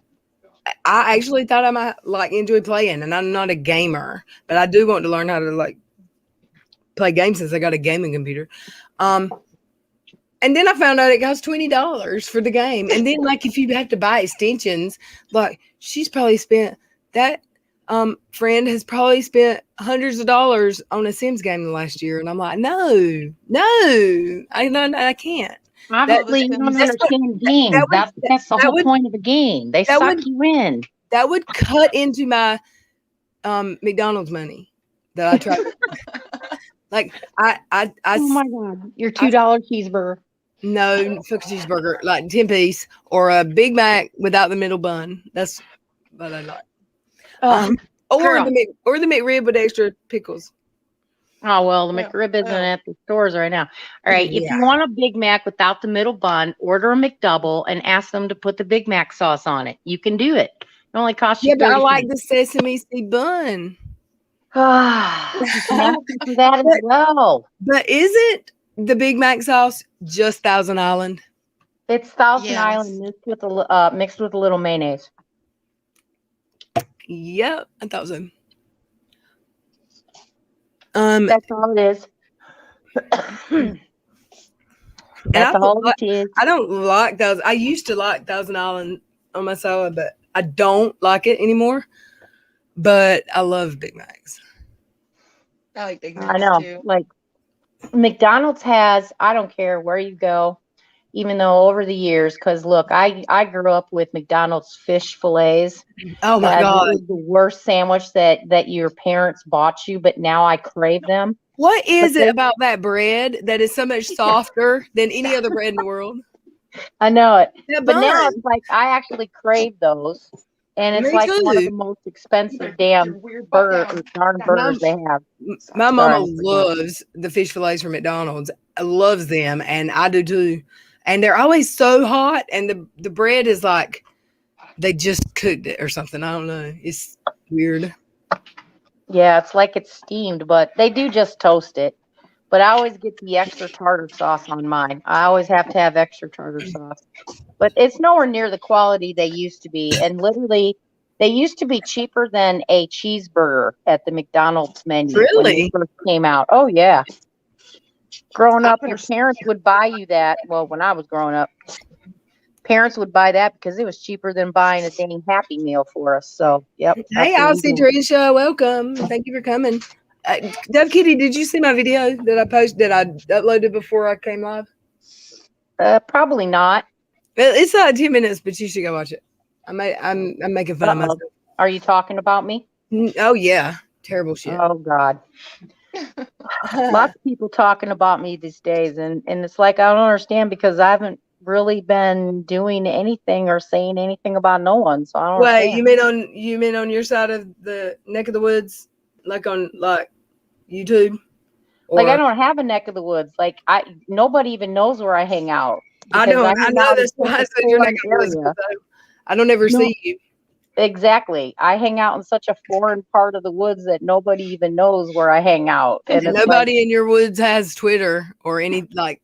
I actually thought I might enjoy playing. And I'm not a gamer, but I do want to learn how to play games since I got a gaming computer. And then I found out it costs $20 for the game. And then if you have to buy extensions, she's probably spent that friend has probably spent hundreds of dollars on a Sims game the last year. And I'm like, no, I can't. Obviously, you don't understand games. That's the whole point of the game. They suck you in. That would cut into my McDonald's money that I tried. Oh my God, your $2 cheeseburger. No, fuck a cheeseburger, 10-piece or a Big Mac without the middle bun. That's what I like. Or the McRib with extra pickles. Oh, well, the McRib isn't at the stores right now. All right. If you want a Big Mac without the middle bun, order a McDouble and ask them to put the Big Mac sauce on it. You can do it. It only costs you. Yeah, but I like the sesame seed bun. That as well. But isn't the Big Mac sauce just Thousand Island? It's Thousand Island mixed with a little mayonnaise. Yep, I thought so. That's all it is. That's all it is. I don't like those. I used to like Thousand Island on my salad, but I don't like it anymore. But I love Big Macs. I like Big Macs. I know. Too. McDonald's has, I don't care where you go, even though over the years, because look, I grew up with McDonald's fish fillets. Oh my God. It was the worst sandwich that your parents bought you, but now I crave them. What is it about that bread that is so much softer than any other bread in the world? I know it. But now it's I actually crave those. And it's one of the most expensive damn burgers they have. My mama loves the fish fillets from McDonald's. Loves them, and I do too. And they're always so hot, and the bread is they just cooked it or something. I don't know. It's weird. Yeah, it's steamed, but they do just toast it. But I always get the extra tartar sauce on mine. I always have to have extra tartar sauce. But it's nowhere near the quality they used to be. And literally, they used to be cheaper than a cheeseburger at the McDonald's menu. Really? When they first came out. Oh, yeah. Growing up, your parents would buy you that. Well, when I was growing up, parents would buy that because it was cheaper than buying a dang Happy Meal for us. So, yep. Hey, Aussie Teresa, welcome. Thank you for coming. Dove Kitty, did you see my video that I uploaded before I came live? Probably not. Well, it's 10 minutes, but you should go watch it. I'm making fun of myself. Are you talking about me? Oh yeah, terrible shit. Oh God. Lots of people talking about me these days, and it's like I don't understand because I haven't really been doing anything or saying anything about no one. So I don't Wait, understand. you mean on your side of the neck of the woods, like on YouTube? Like I don't have a neck of the woods. Like nobody even knows where I hang out. I know that's why I said your neck of the woods. I don't ever see you. Exactly. I hang out in such a foreign part of the woods that nobody even knows where I hang out. And nobody in your woods has Twitter or any like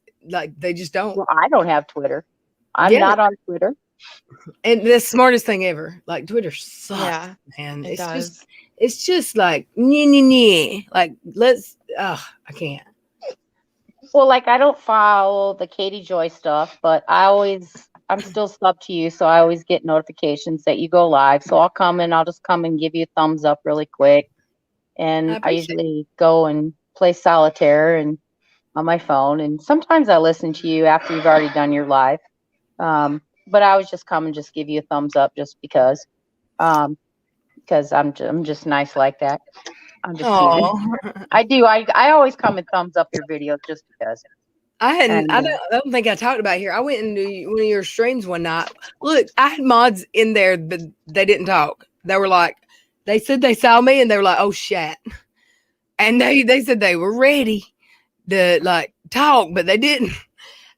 they just don't. Well, I don't have Twitter. I'm not on Twitter. And the smartest thing ever. Like Twitter sucks, man. It's just like like I can't. Well, like I don't follow the Katie Joy stuff, but I'm still sub to you, so I always get notifications that you go live. So I'll just come and give you a thumbs up really quick. And I usually go and play solitaire and on my phone. And sometimes I listen to you after you've already done your live. But I always just come and just give you a thumbs up just because I'm just nice like that. I'm just kidding. I do. I always come and thumbs up your videos just because. I don't think I talked about it here. I went into one of your streams one night. Look, I had mods in there, but they didn't talk. They were like, they said they saw me and they were like, oh shit. And they said they were ready to like talk, but they didn't.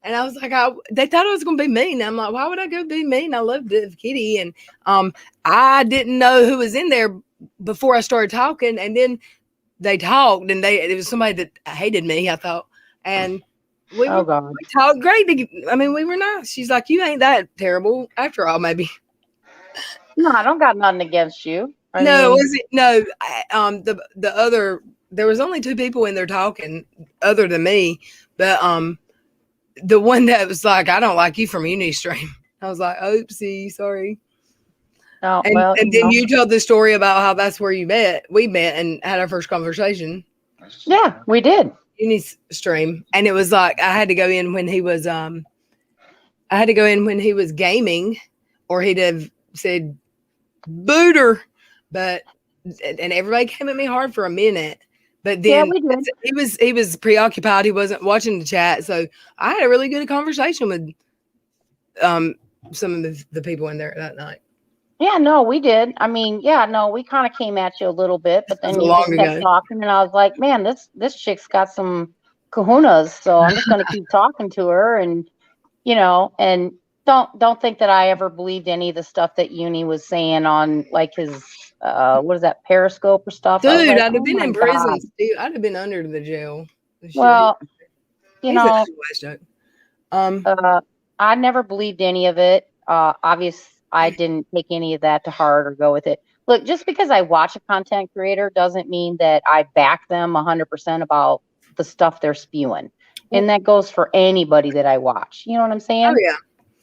And I was like, they thought I was going to be mean. I'm like, why would I go be mean? I love Dove Kitty. And I didn't know who was in there before I started talking. And then they talked and it was somebody that hated me, I thought. And we talked great. We were nice. She's like, you ain't that terrible after all, maybe. No, I don't got nothing against you. The other, there was only 2 people in there talking other than me. But the one that was like, I don't like you from Unistream. I was like, oopsie, sorry. Oh, and then you told the story about how that's where we met and had our first conversation. Yeah, we did. Unistream. And it was like, I had to go in when he was gaming, or he'd have said booter, and everybody came at me hard for a minute. But then he was preoccupied. He wasn't watching the chat. So I had a really good conversation with some of the people in there that night. Yeah, no, we did. We kind of came at you a little bit, but then you just kept talking, and I was like, man, this chick's got some kahunas, so I'm just going to keep talking to her, and and don't think that I ever believed any of the stuff that Uni was saying on like his what is that, Periscope or stuff. Dude, I'd have been in prison. Dude, I'd have been under the jail. Well, I never believed any of it. Obviously, I didn't take any of that to heart or go with it. Look, just because I watch a content creator doesn't mean that I back them 100% about the stuff they're spewing. And that goes for anybody that I watch. You know what I'm saying? Oh, yeah.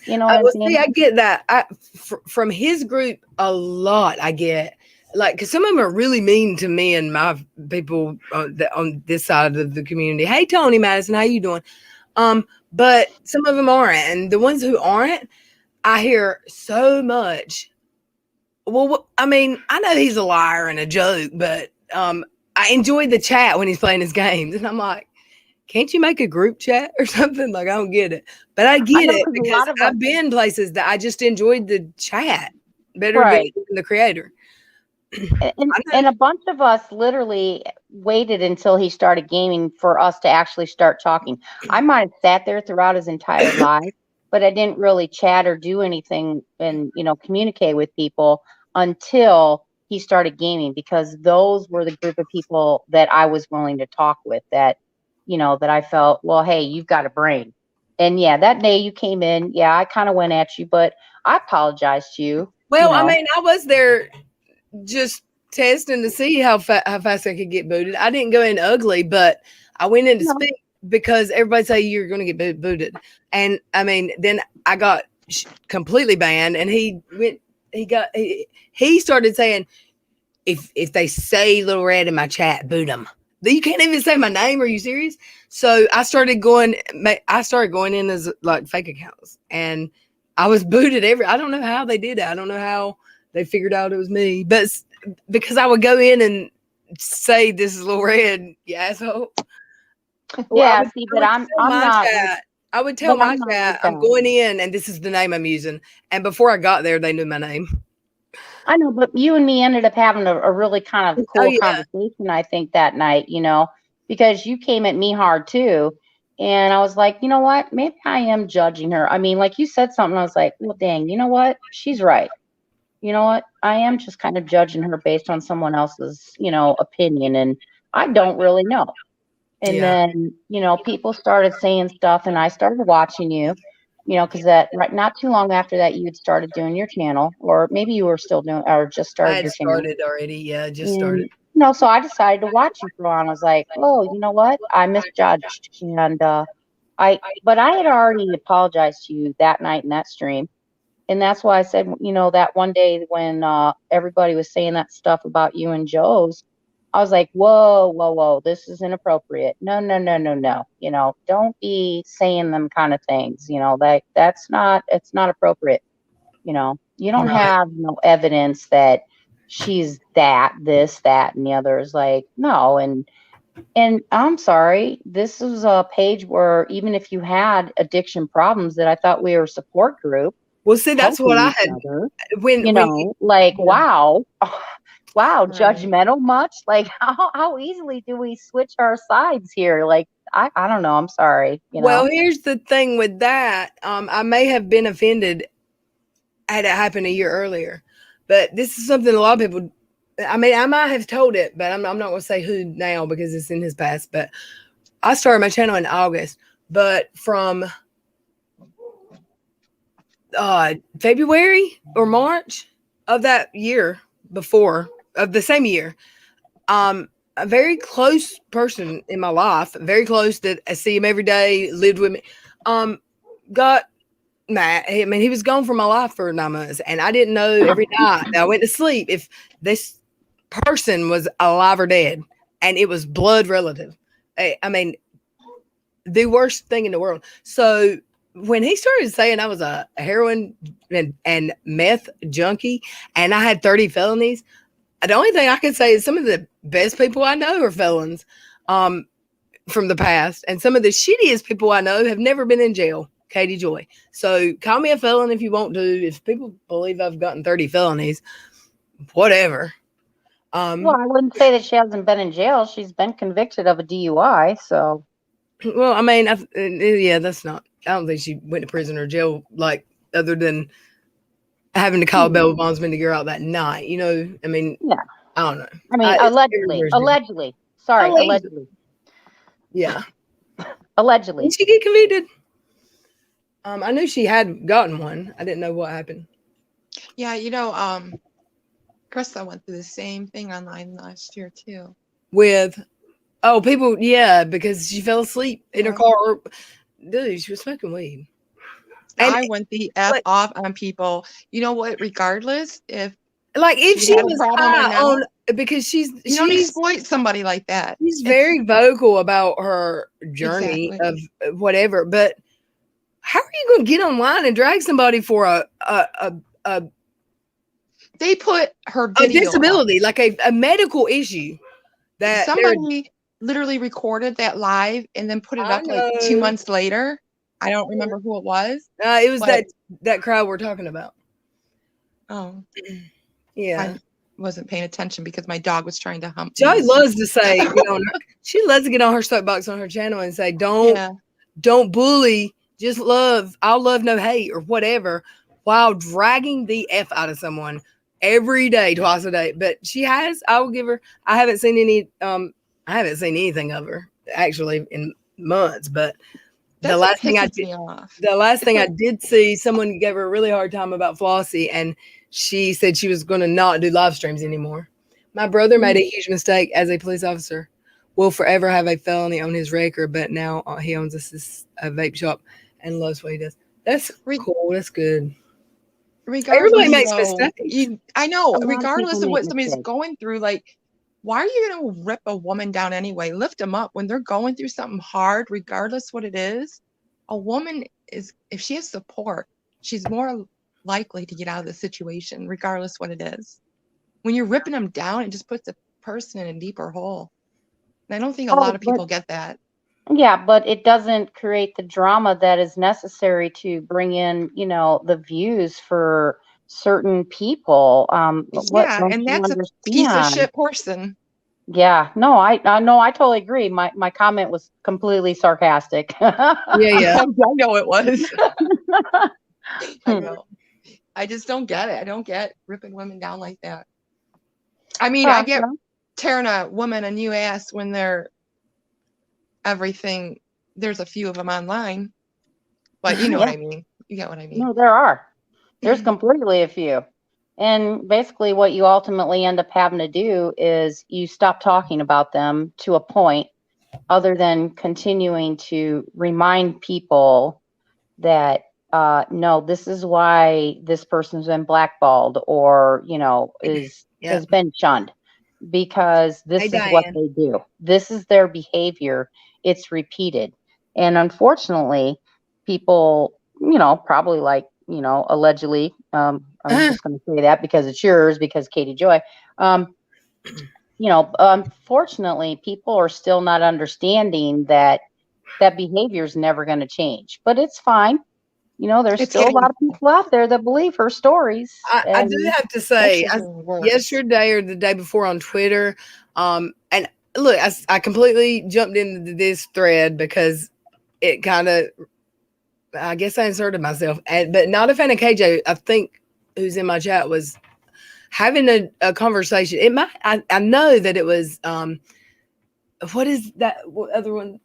You know what I'm saying? See, I get that. From his group, a lot I get. Like, because some of them are really mean to me and my people on this side of the community. Hey, Tony Madison, how you doing? But some of them aren't. And the ones who aren't, I hear so much. Well, I know he's a liar and a joke, but I enjoy the chat when he's playing his games. And I'm like, can't you make a group chat or something? Like, I don't get it. But I get it because I've been places that I just enjoyed the chat better than the creator. And a bunch of us literally waited until he started gaming for us to actually start talking. I might have sat there throughout his entire life, but I didn't really chat or do anything and, communicate with people until he started gaming, because those were the group of people that I was willing to talk with, that, that I felt, well, hey, you've got a brain. And yeah, that day you came in, yeah, I kind of went at you, but I apologized to you. Well, I was there just testing to see how fast I could get booted. I didn't go in ugly, but I went in to speak because everybody say you're going to get booted. And then I got completely banned. And he started saying, if they say Little Red in my chat, boot them. You can't even say my name. Are you serious? So I started going in as like fake accounts, and I was booted I don't know how they did it. I don't know how they figured out it was me, but because I would go in and say, this is Little Red, you asshole. Yeah, see, but I'm not. I would tell my chat, I'm going in and this is the name I'm using. And before I got there, they knew my name. I know, but you and me ended up having a really kind of cool conversation, I think, that night, because you came at me hard too. And I was like, you know what? Maybe I am judging her. I mean, like you said something, I was like, well, dang, you know what? She's right. You know what? I am just kind of judging her based on someone else's, opinion. And I don't really know. And then, people started saying stuff and I started watching you, because not too long after that, you had started doing your channel, or maybe you were still doing, or just started your channel. Started already. Yeah, just started. So I decided to watch you for a while. I was like, oh, you know what? I misjudged. And but I had already apologized to you that night in that stream. And that's why I said, that one day when everybody was saying that stuff about you and Joe's, I was like, whoa, this is inappropriate. No. Don't be saying them kind of things. It's not appropriate. You don't have no evidence that she's this, that, and the other. Is like, no. And I'm sorry, this is a page where even if you had addiction problems, that I thought we were a support group. Well, see, that's what I had wow, judgmental much? Like, how easily do we switch our sides here? Like, I don't know. I'm sorry. Well, here's the thing with that. I may have been offended had it happened a year earlier, but this is something a lot of people. I mean, I might have told it, but I'm not going to say who now because it's in his past. But I started my channel in August, but from February or March of that year before, of the same year, a very close person in my life, very close, that I see him every day, lived with me, got mad. I mean, he was gone from my life for 9 months, and I didn't know every night that I went to sleep if this person was alive or dead, and it was blood relative. I mean, the worst thing in the world. So when he started saying I was a heroin and meth junkie and I had 30 felonies, the only thing I can say is some of the best people I know are felons from the past. And some of the shittiest people I know have never been in jail. Katie Joy. So call me a felon if you want to. If people believe I've gotten 30 felonies, whatever. Well, I wouldn't say that she hasn't been in jail. She's been convicted of a DUI. So, well, I mean, that's not. I don't think she went to prison or jail, like, other than having to call a bail bondsman to get her out that night. I mean, yeah. I don't know. I mean, allegedly. Sorry, allegedly. Yeah. Allegedly. Did she get convicted? I knew she had gotten one. I didn't know what happened. Yeah, Krista went through the same thing online last year too. With people, because she fell asleep in her car. Dude, she was smoking weed. And I went the F off on people. You know what? Regardless, if she was high on, because you don't exploit somebody like that. She's very vocal about her journey of whatever, but how are you going to get online and drag somebody for a they put her video a disability, like a medical issue that somebody literally recorded that live and then put it up like 2 months later. I don't remember who it was. It was that crowd we're talking about. Oh, yeah. I wasn't paying attention because my dog was trying to hump. Joey loves to say, she loves to get on her soapbox on her channel and say, don't bully, just love. I'll love, no hate, or whatever, while dragging the F out of someone every day, twice a day. But I will give her. I haven't seen anything of her actually in months, but. The last thing I did see, someone gave her a really hard time about Flossie, and she said she was going to not do live streams anymore. My brother made a huge mistake as a police officer. Will forever have a felony on his record, but now he owns a vape shop and loves what he does. That's Re- cool. That's good. Everybody regardless, makes though, mistakes. I know, A lot of people regardless of make what somebody's mistakes. going through, like, why are you going to rip a woman down anyway? Lift them up when they're going through something hard, regardless what it is. A woman is, if she has support, she's more likely to get out of the situation, regardless what it is. When you're ripping them down, it just puts a person in a deeper hole. And I don't think a lot Oh, of people get that. yeah, but it doesn't create the drama that is necessary to bring in, the views for certain people. What Yeah, don't and you that's a piece of understand? shit person. Yeah, no, I totally agree. My comment was completely sarcastic. Yeah. I know it was. I Hmm. know. I just don't get it. I don't get ripping women down like that. I mean, I Well, get tearing a woman a new ass when they're everything. There's a few of them online, but you know what yeah, I mean. You get what I mean. no, there are. There's completely a few. And basically, what you ultimately end up having to do is you stop talking about them to a point, other than continuing to remind people that, no, this is why this person's been blackballed or, Yeah. has been shunned, because Hey, this is what Diane. they do. This is their behavior. It's repeated. And unfortunately, people, probably like, allegedly, I'm just going to say that because it's yours, because Katie Joy, um, unfortunately, people are still not understanding that behavior is never going to change, but it's fine. There's It's still a lot getting of people out there that believe her stories. I do And have to say, actually worse. yesterday or the day before on Twitter, and look, I completely jumped into this thread because it kind of, I guess I inserted myself, but not a fan of KJ. I think who's in my chat was having a conversation. It might, I know that it was, what is that other one?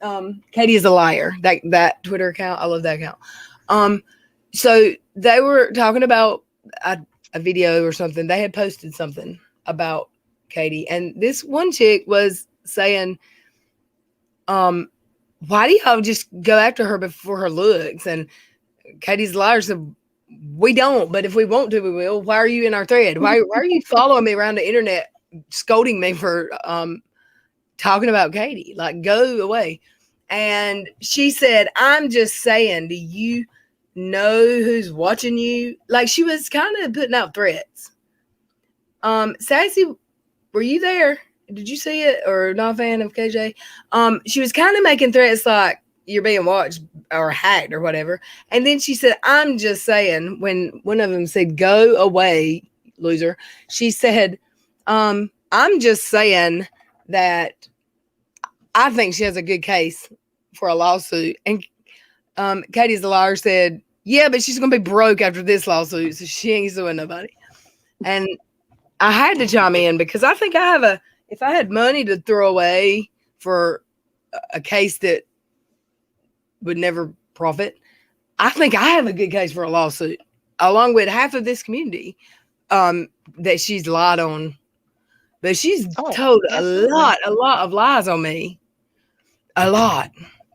Katie is a liar. That Twitter account. I love that account. So they were talking about a video or something. They had posted something about Katie, and this one chick was saying, why do y'all just go after her before her looks? And Katie's liar said, we don't, but if we want to, we will. Why are you in our thread? Why are you following me around the internet, scolding me for talking about Katie? Like, go away. And she said, I'm just saying, do you know who's watching you? Like, she was kind of putting out threats. Sassy, were you there? Did you see it, or not a fan of KJ? She was kind of making threats like you're being watched or hacked or whatever. And then she said, I'm just saying, when one of them said, go away, loser, she said, I'm just saying that I think she has a good case for a lawsuit. And Katie's the liar said, yeah, but she's going to be broke after this lawsuit, so she ain't suing nobody. And I had to chime in because I think I have if I had money to throw away for a case that would never profit, I think I have a good case for a lawsuit, along with half of this community that she's lied on. But she's told absolutely. a lot of lies on me. A lot.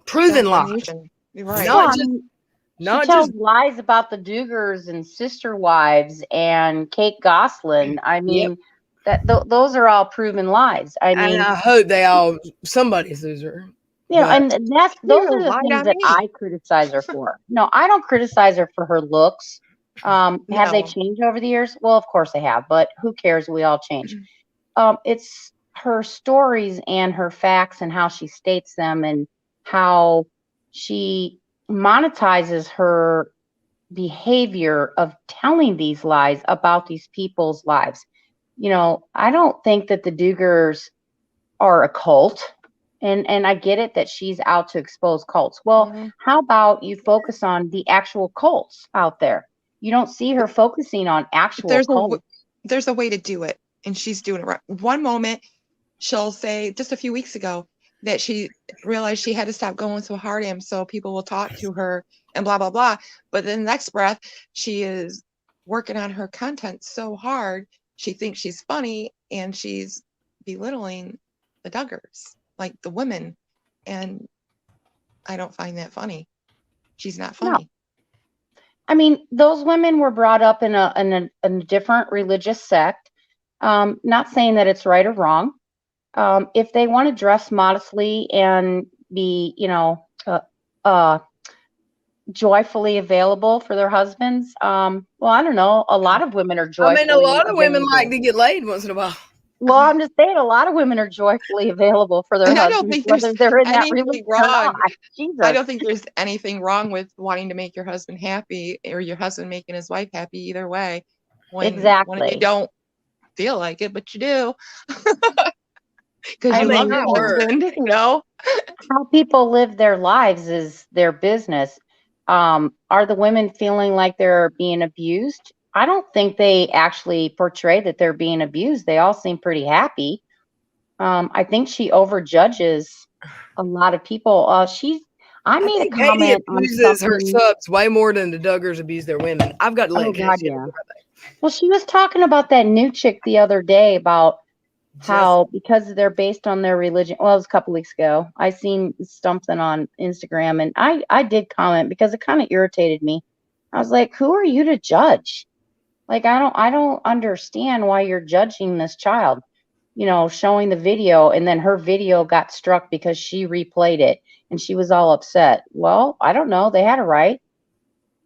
Proven lies. Defamation. You're right. well, Not I just mean, she not tells just lies about the Dugars and Sister Wives and Kate Goslin. I yep. mean, those are all proven lies. I And mean, I hope somebody sues her. But and those You are the lied things on that me. I criticize her for. No, I don't criticize her for her looks. Have they No. changed over the years? Well, of course they have, but who cares? We all change. It's her stories and her facts and how she states them and how she monetizes her behavior of telling these lies about these people's lives. I don't think that the Dugars are a cult. And I get it that she's out to expose cults. Well, how about you focus on the actual cults out there? You don't see her focusing on actual cults. There's a way to do it, and she's doing it right. One moment she'll say, just a few weeks ago, that she realized she had to stop going so hard at him so people will talk to her and blah blah blah. But then the next breath, she is working on her content so hard, she thinks she's funny and she's belittling the Duggars, like the women. And I don't find that funny. She's not No. funny. I mean, those women were brought up in a different religious sect. Not saying that it's right or wrong. If they want to dress modestly and be, joyfully available for their husbands, well, I don't know. A lot of women are I joyfully mean, a lot of women available. like to get laid once in a while. Well, I'm just saying, a lot of women are joyfully available for their And I don't husbands, think there's whether they're in that anything religion or not. wrong. Jesus. I don't think there's anything wrong with wanting to make your husband happy or your husband making his wife happy either way. When you Exactly. don't feel like it, but you do. Because I you mean, love your husband, how people live their lives is their business. Are the women feeling like they're being abused? I don't think they actually portray that they're being abused. They all seem pretty happy. I think she overjudges a lot of people. I made a think Katie comment on abuses her something. subs way more than the Duggars abuse their women. I've got to let Oh Katie God, share yeah. what I think. Well, she was talking about that new chick the other day about how because they're based on their religion. Well, it was a couple weeks ago. I seen something on Instagram, and I did comment because it kind of irritated me. I was like, "Who are you to judge? Like, I don't understand why you're judging this child." Showing the video, and then her video got struck because she replayed it, and she was all upset. Well, I don't know. They had a right.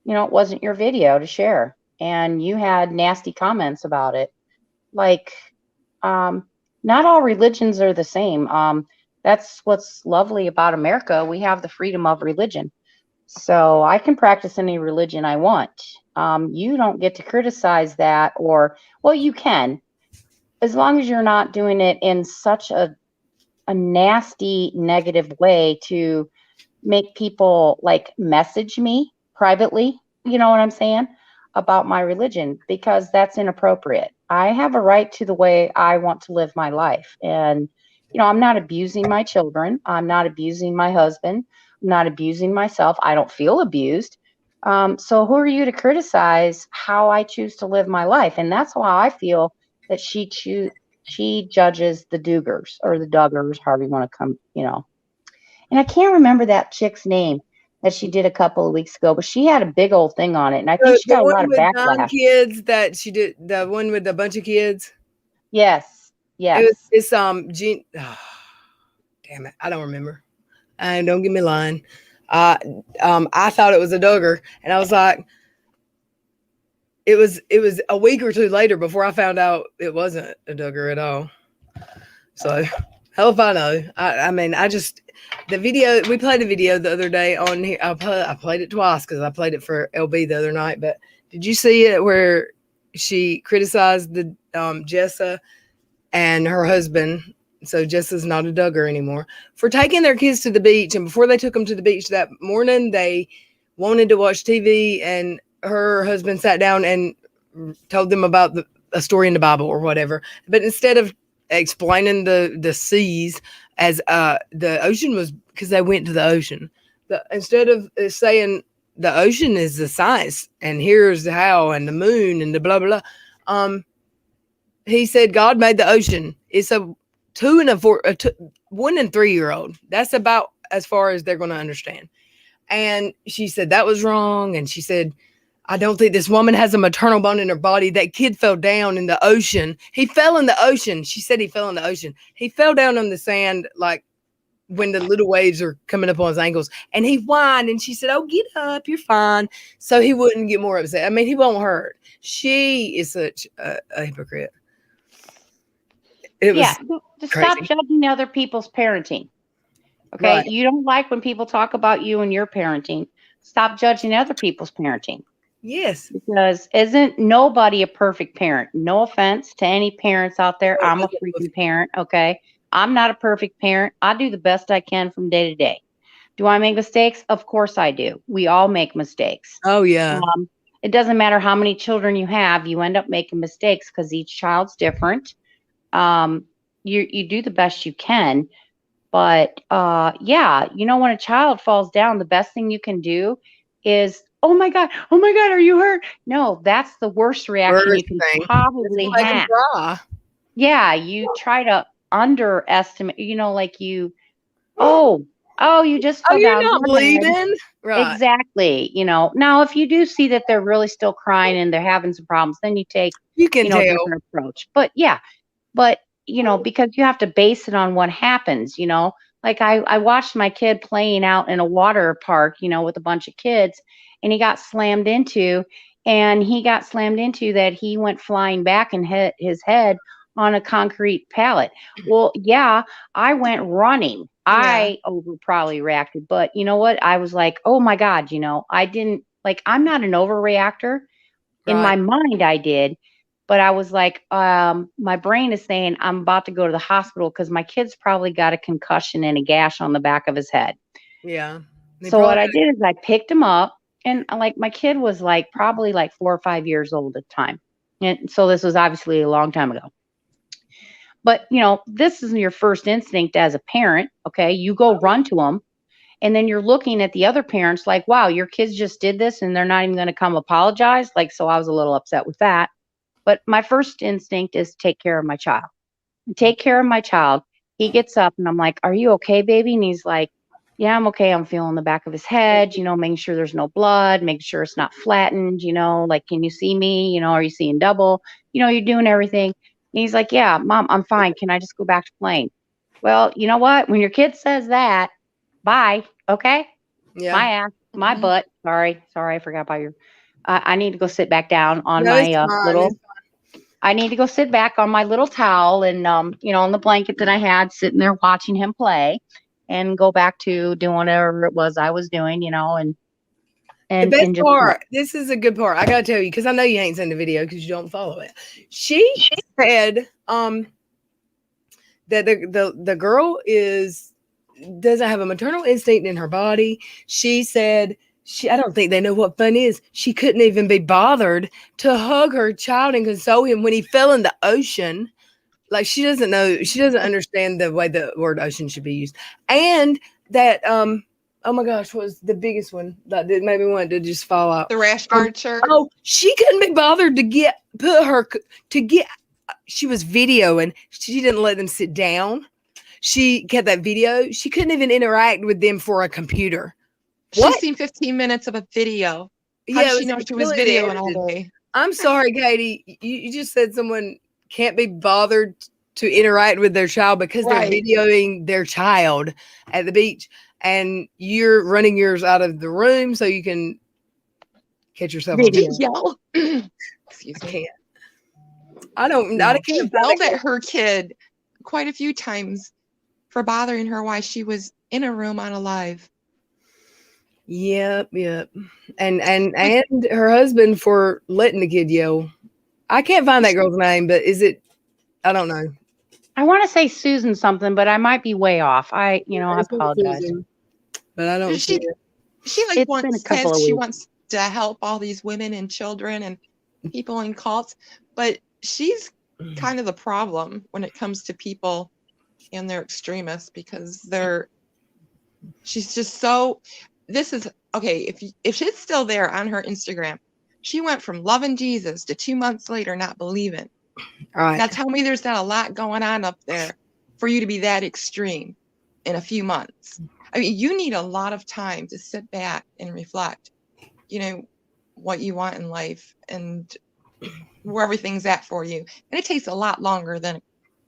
It wasn't your video to share, and you had nasty comments about it. Like, not all religions are the same. That's what's lovely about America. We have the freedom of religion. So I can practice any religion I want. You don't get to criticize that, well, you can, as long as you're not doing it in such a nasty, negative way to make people like message me privately, you know what I'm saying, about my religion, because that's inappropriate. I have a right to the way I want to live my life. And, I'm not abusing my children. I'm not abusing my husband. I'm not abusing myself. I don't feel abused. So who are you to criticize how I choose to live my life? And that's why I feel that she judges the Duggars or the Duggars, however you want to come, And I can't remember that chick's name that she did a couple of weeks ago, but she had a big old thing on it, and I think she got a lot of backlash. Kids that she did, the one with a bunch of kids. Yes. It's Jean. Oh, damn it, I don't remember. Don't get me lying. I thought it was a Duggar, and I was like, it was a week or two later before I found out it wasn't a Duggar at all. So hell if I know. I mean, the video, we played the video the other day on here. I played it twice because I played it for LB the other night. But did you see it where she criticized the Jessa and her husband? So Jessa's not a Duggar anymore, for taking their kids to the beach. And before they took them to the beach that morning, they wanted to watch TV, and her husband sat down and told them about a story in the Bible or whatever. But instead of explaining the seas as the ocean was, because they went to the ocean, instead of saying the ocean is the science and here's how, and the moon and the blah blah blah, he said God made the ocean. It's a 1 and 3 year old. That's about as far as they're going to understand. And she said that was wrong. And she said, I don't think this woman has a maternal bone in her body. That kid fell down in the ocean. He fell in the ocean. She said he fell in the ocean. He fell down on the sand, like when the little waves are coming up on his ankles, and he whined. And she said, oh, get up, you're fine. So he wouldn't get more upset. I mean, he won't hurt. She is such a hypocrite. Stop judging other people's parenting. Okay. Right. You don't like when people talk about you and your parenting. Stop judging other people's parenting. Yes. Because isn't nobody a perfect parent? No offense to any parents out there. I'm a freaking parent. Okay. I'm not a perfect parent. I do the best I can from day to day. Do I make mistakes? Of course I do. We all make mistakes. Oh yeah. It doesn't matter how many children you have. You end up making mistakes because each child's different. You do the best you can, but when a child falls down, the best thing you can do is, oh my God, are you hurt? No, that's the worst reaction you can probably have. Yeah, you try to underestimate, oh, you just Oh, fell you're down. not Go ahead. bleeding? Right. Exactly. Now if you do see that they're really still crying and they're having some problems, then you take, You can a tell. different approach. But yeah, but because you have to base it on what happens, like I watched my kid playing out in a water park, with a bunch of kids, and he got slammed into, that he went flying back and hit his head on a concrete pallet. Well, yeah, I went running. Yeah. I probably reacted, but you know what? I was like, oh my God, I didn't like, I'm not an overreactor. In my Right. mind, I did, but I was like, my brain is saying I'm about to go to the hospital because my kid's probably got a concussion and a gash on the back of his head. Yeah. They So what probably I did is I picked him up, and like my kid was like probably like 4 or 5 years old at the time. And so this was obviously a long time ago. But this is your first instinct as a parent. Okay. You go run to them. And then you're looking at the other parents like, wow, your kids just did this and they're not even going to come apologize. Like, so I was a little upset with that. But my first instinct is take care of my child. Take care of my child. He gets up and I'm like, are you okay, baby? And he's like, yeah, I'm okay. I'm feeling the back of his head, making sure there's no blood, making sure it's not flattened, like, can you see me? Are you seeing double? You're doing everything. And he's like, yeah, Mom, I'm fine. Can I just go back to playing? Well, you know what? When your kid says that, bye. Okay. Yeah. My ass, my Mhm. butt. Sorry. I forgot about your. I need to go sit back down on No, my it's fine. little. It's I need to go sit back on my little towel and on the blanket that I had, sitting there watching him play, and go back to doing whatever it was I was doing, and the best just part, this is a good part. I gotta tell you, because I know you ain't seen the video because you don't follow it. She said that the girl doesn't have a maternal instinct in her body. She said I don't think they know what fun is. She couldn't even be bothered to hug her child and console him when he fell in the ocean. Like, she doesn't understand the way the word ocean should be used. And that oh my gosh, what was the biggest one that made me want to just fall out? The rash guard shirt. Oh, she couldn't be bothered she was videoing. She didn't let them sit down. She kept that video. She couldn't even interact with them for a computer. What? She's seen 15 minutes of a video. How Yeah, does it she know she was completely videoing edited. all day? I'm sorry, Katie. You just said someone can't be bothered to interact with their child because Right. they're videoing their child at the beach, and you're running yours out of the room so you can catch yourself on Video. video. Yell. Excuse I me. can't. I don't. Yeah. I She can't. yelled at her kid quite a few times for bothering her while she was in a room on a live. Yep. And her husband for letting the kid yell. I can't find that girl's name, but is it? I don't know. I want to say Susan something, but I might be way off. I It's apologize. confusing, but I don't see She it. she like It's been a wants couple says of she weeks. wants to help all these women and children and people in cults, but she's kind of the problem when it comes to people and their extremists because she's just so. This is okay. If it's still there on her Instagram, she went from loving Jesus to 2 months later not believing. All right. Now tell me there's not a lot going on up there for you to be that extreme in a few months. I mean, you need a lot of time to sit back and reflect, what you want in life and where everything's at for you. And it takes a lot longer than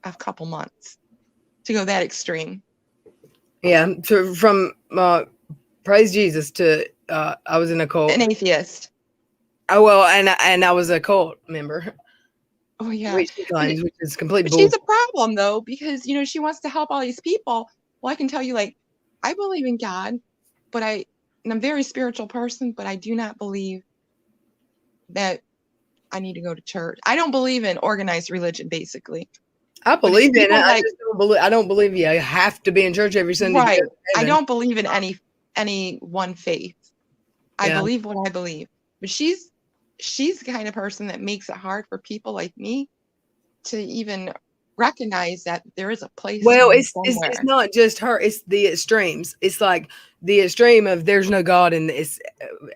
a couple months to go that extreme. Yeah. From praise Jesus to I was in a cult. An atheist. Oh well, and I was a cult member. Oh yeah. Which is complete But bull. she's a problem though, because she wants to help all these people. Well, I can tell you, like, I believe in God, but I'm a very spiritual person, but I do not believe that I need to go to church. I don't believe in organized religion, basically. I believe in it. people I just don't believe you have to be in church every Sunday. Right. To go to I heaven. don't believe in any one faith. I Yeah. believe what I believe. But she's the kind of person that makes it hard for people like me to even recognize that there is a place. Well, for me it's somewhere. not just her. It's the extremes. It's like the extreme of there's no God in this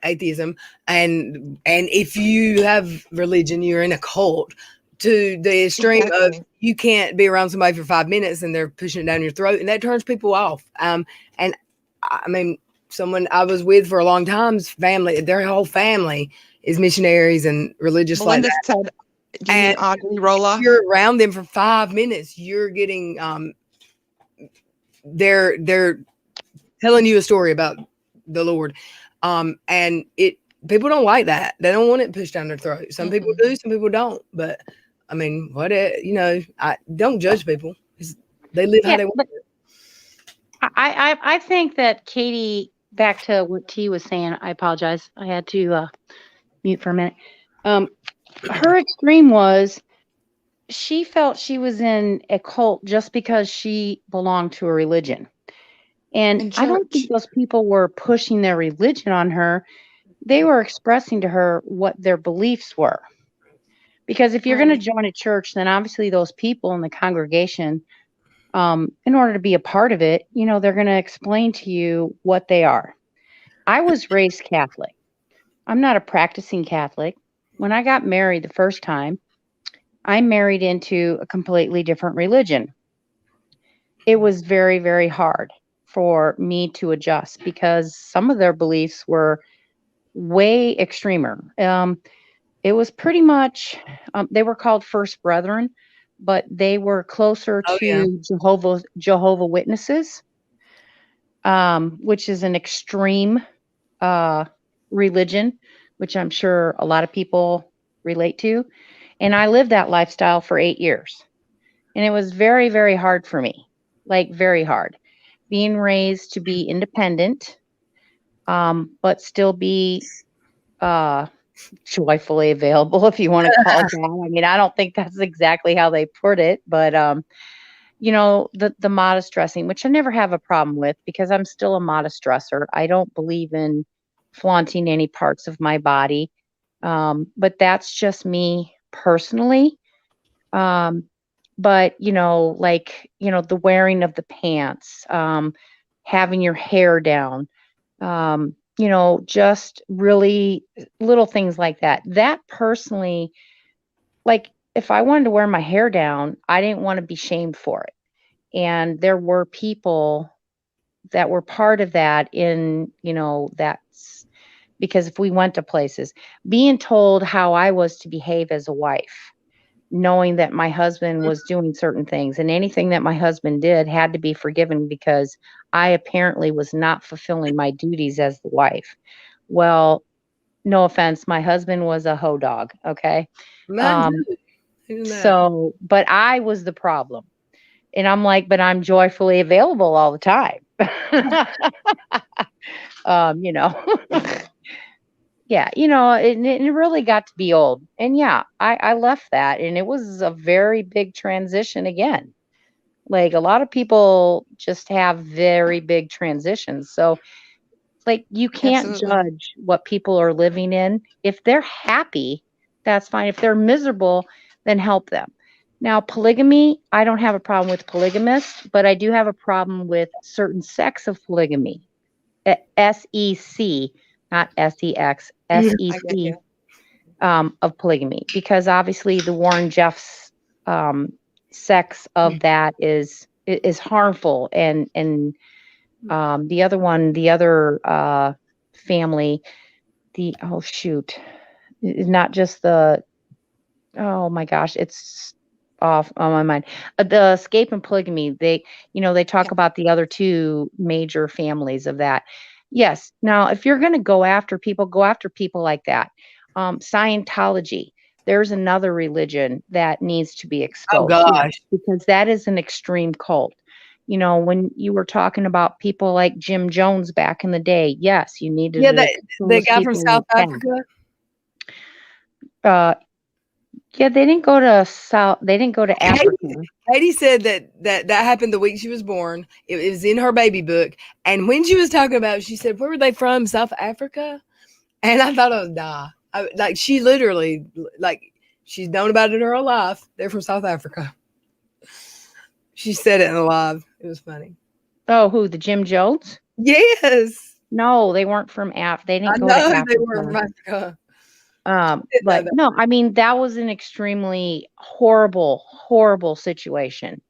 atheism, and if you have religion, you're in a cult. To the extreme Exactly. of you can't be around somebody for 5 minutes and they're pushing it down your throat, and that turns people off. And I mean, someone I was with for a long time's family, their whole family is missionaries and religious Melinda like that. said, do you mean Audrey Roloff? You're around them for 5 minutes. You're getting, they're telling you a story about the Lord. And people don't like that. They don't want it pushed down their throat. Some people do, some people don't. But I mean, I don't judge people. They live how they want. I think that Katie, back to what T was saying, I apologize. I had to mute for a minute. Her extreme was she felt she was in a cult just because she belonged to a religion. And I don't think those people were pushing their religion on her. They were expressing to her what their beliefs were. Because if you're going to join a church, then obviously those people in the congregation, in order to be a part of it, they're going to explain to you what they are. I was raised Catholic. I'm not a practicing Catholic. When I got married the first time, I married into a completely different religion. It was very, very hard for me to adjust because some of their beliefs were way extremer. It was pretty much, they were called First Brethren, but they were closer to Jehovah Witnesses, which is an extreme religion, which I'm sure a lot of people relate to. And I lived that lifestyle for 8 years. And it was very, very hard for me, like very hard. Being raised to be independent, but still be joyfully available, if you want to call it that. I mean, I don't think that's exactly how they put it, but the modest dressing, which I never have a problem with because I'm still a modest dresser. I don't believe in flaunting any parts of my body, but that's just me personally. But the wearing of the pants, having your hair down, just really little things like that. That personally, like if I wanted to wear my hair down, I didn't want to be shamed for it. And there were people that were part of that that's because if we went to places, being told how I was to behave as a wife, knowing that my husband was doing certain things and anything that my husband did had to be forgiven because I apparently was not fulfilling my duties as the wife. Well, no offense, my husband was a hoe dog. Okay. So, but I was the problem. And I'm like, but I'm joyfully available all the time. Yeah, it really got to be old. And yeah, I left that and it was a very big transition again. Like a lot of people just have very big transitions. So like you can't judge what people are living in. If they're happy, that's fine. If they're miserable, then help them. Now, polygamy, I don't have a problem with polygamists, but I do have a problem with certain sects of polygamy. SEC, not SEX, SEC of polygamy, because obviously the Warren Jeffs sex of that is harmful, and the other family, not just oh my gosh, it's off on my mind. The escape and polygamy, they talk about the other two major families of that. Yes. Now, if you're going to go after people like that. Scientology, there's another religion that needs to be exposed. Oh gosh. Because that is an extreme cult. When you were talking about people like Jim Jones back in the day, yes, you needed the guy from South Africa. Yeah, they didn't go to Africa. Katie said that happened the week she was born. It was in her baby book. And when she was talking about it, she said, where were they from? South Africa? And I thought I would die. She literally, she's known about it her whole life. They're from South Africa. She said it in a live. It was funny. Oh, who? The Jim Jones? Yes. No, they weren't from Africa. They didn't go to Africa. They were from Africa. But no, I mean, that was an extremely horrible situation,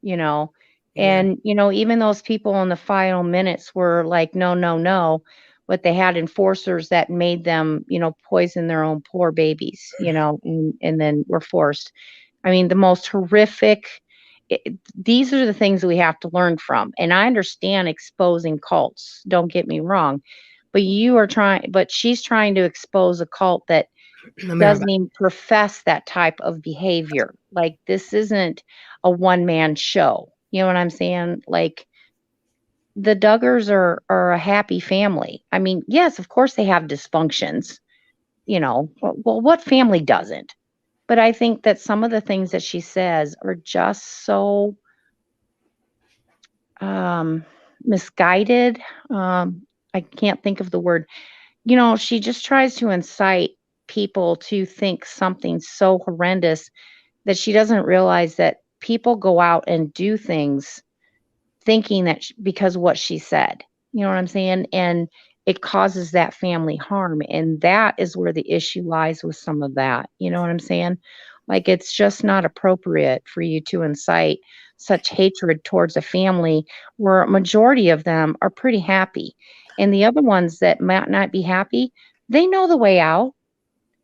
and And, even those people in the final minutes were like, no, no, no. But they had enforcers that made them, poison their own poor babies, and then were forced. I mean, the most horrific. These are the things that we have to learn from. And I understand exposing cults. Don't get me wrong. But she's trying to expose a cult that doesn't even profess that type of behavior. Like, this isn't a one-man show. You know what I'm saying? Like, the Duggars are a happy family. I mean, yes, of course they have dysfunctions, well, what family doesn't? But I think that some of the things that she says are just so misguided. I can't think of the word. She just tries to incite people to think something so horrendous that she doesn't realize that people go out and do things thinking that because of what she said. You know what I'm saying? And it causes that family harm. And that is where the issue lies with some of that. You know what I'm saying? Like, it's just not appropriate for you to incite such hatred towards a family where a majority of them are pretty happy. And the other ones that might not be happy, they know the way out.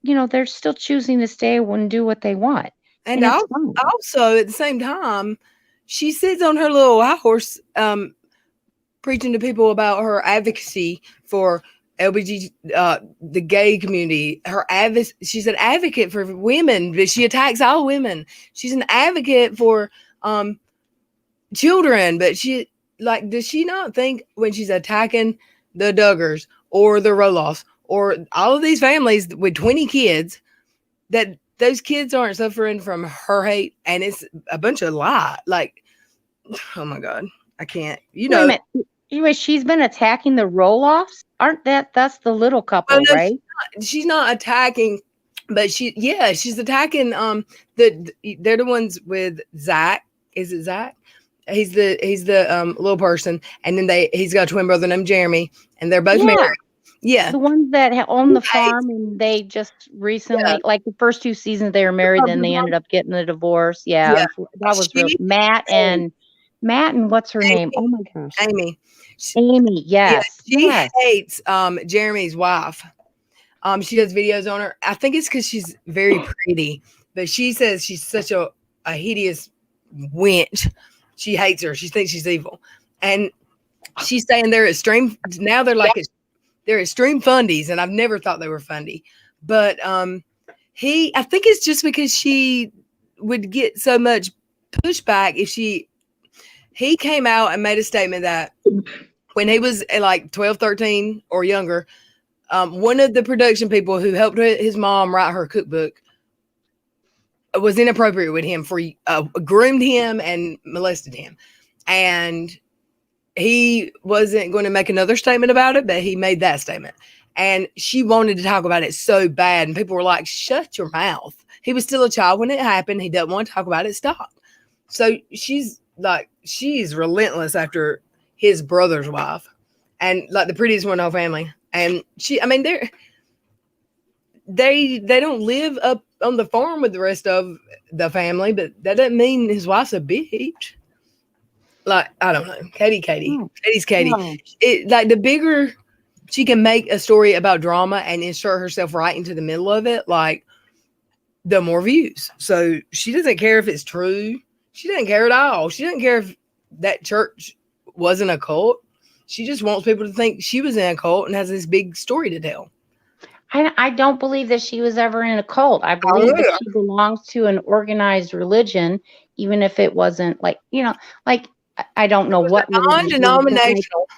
They're still choosing to stay and do what they want. And also at the same time, she sits on her little high horse, preaching to people about her advocacy for LBG, the gay community. She's an advocate for women, but she attacks all women. She's an advocate for children, but does she not think when she's attacking the Duggars or the Roloffs or all of these families with 20 kids that those kids aren't suffering from her hate, and it's a bunch of lie? Like, oh my God, I can't. Wait a minute. Anyway, she's been attacking the Roloffs. That's the little couple, right? She's not attacking, but she's attacking. They're the ones with Zach. Is it Zach? He's the little person, and then he's got a twin brother named Jeremy, and they're both married. Yeah, the ones that own the farm, and they just recently, like the first 2 seasons, they were married. Then they ended up getting a divorce. Yeah. That was real. Matt and what's her name? Oh my gosh, Amy. Yes, she hates Jeremy's wife. She does videos on her. I think it's because she's very pretty, but she says she's such a hideous wench. She hates her. She thinks she's evil, and she's saying they're extreme. Now they're extreme fundies, and I've never thought they were fundy. But I think it's just because she would get so much pushback if he came out and made a statement that when he was like 12, 13 or younger, one of the production people who helped his mom write her cookbook was inappropriate with him, groomed him and molested him. And he wasn't going to make another statement about it, but he made that statement. And she wanted to talk about it so bad. And people were like, shut your mouth. He was still a child when it happened. He doesn't want to talk about it. Stop. So she's relentless after his brother's wife, and like the prettiest one in the whole family. And they don't live up on the farm with the rest of the family, but that doesn't mean his wife's a bitch. Like, I don't know. Katie's Katie. Like, the bigger she can make a story about drama and insert herself right into the middle of it, like, the more views. So she doesn't care if it's true. She doesn't care at all. She doesn't care if that church wasn't a cult. She just wants people to think she was in a cult and has this big story to tell. I don't believe that she was ever in a cult. I believe that she belongs to an organized religion, even if it wasn't like, I don't know what non-denominational.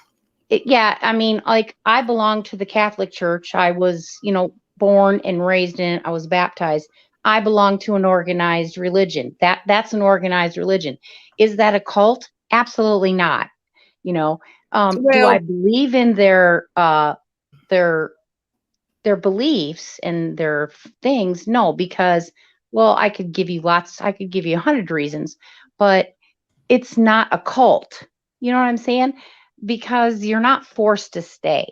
I mean, like, I belong to the Catholic Church. I was, born and raised in it. I was baptized. I belong to an organized religion. That's an organized religion. Is that a cult? Absolutely not. Do I believe in their beliefs and their things? No, because, well, I could give you 100 reasons, but it's not a cult. You know what I'm saying? Because you're not forced to stay.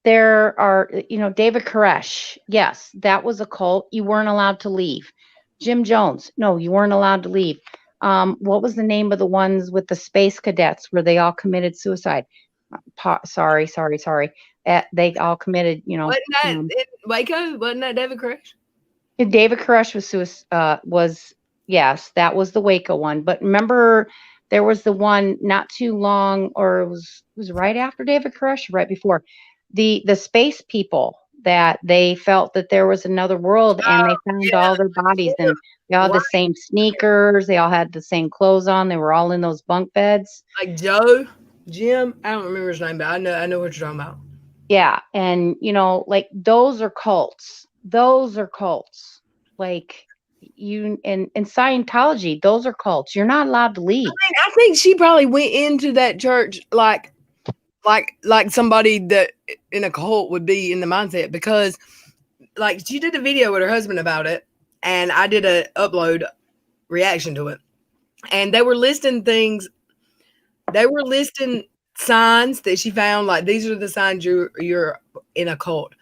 There are, David Koresh. Yes, that was a cult. You weren't allowed to leave. Jim Jones. No, you weren't allowed to leave. What was the name of the ones with the space cadets where they all committed suicide? Sorry. They all committed, Wasn't that in Waco? Wasn't that David Koresh? David Koresh was yes, that was the Waco one. But remember, there was the one not too long, or it was right after David Koresh, right before the space people that they felt that there was another world, and they found all their bodies, and they all had the same sneakers, they all had the same clothes on, they were all in those bunk beds. Like Jim, I don't remember his name, but I know what you're talking about. Yeah, and like those are cults. Like in Scientology, those are cults. You're not allowed to leave. I think she probably went into that church like somebody that in a cult would be in the mindset, because like she did a video with her husband about it, and I did a upload reaction to it, and they were listing things. They were listing signs that she found, like these are the signs you're in a cult,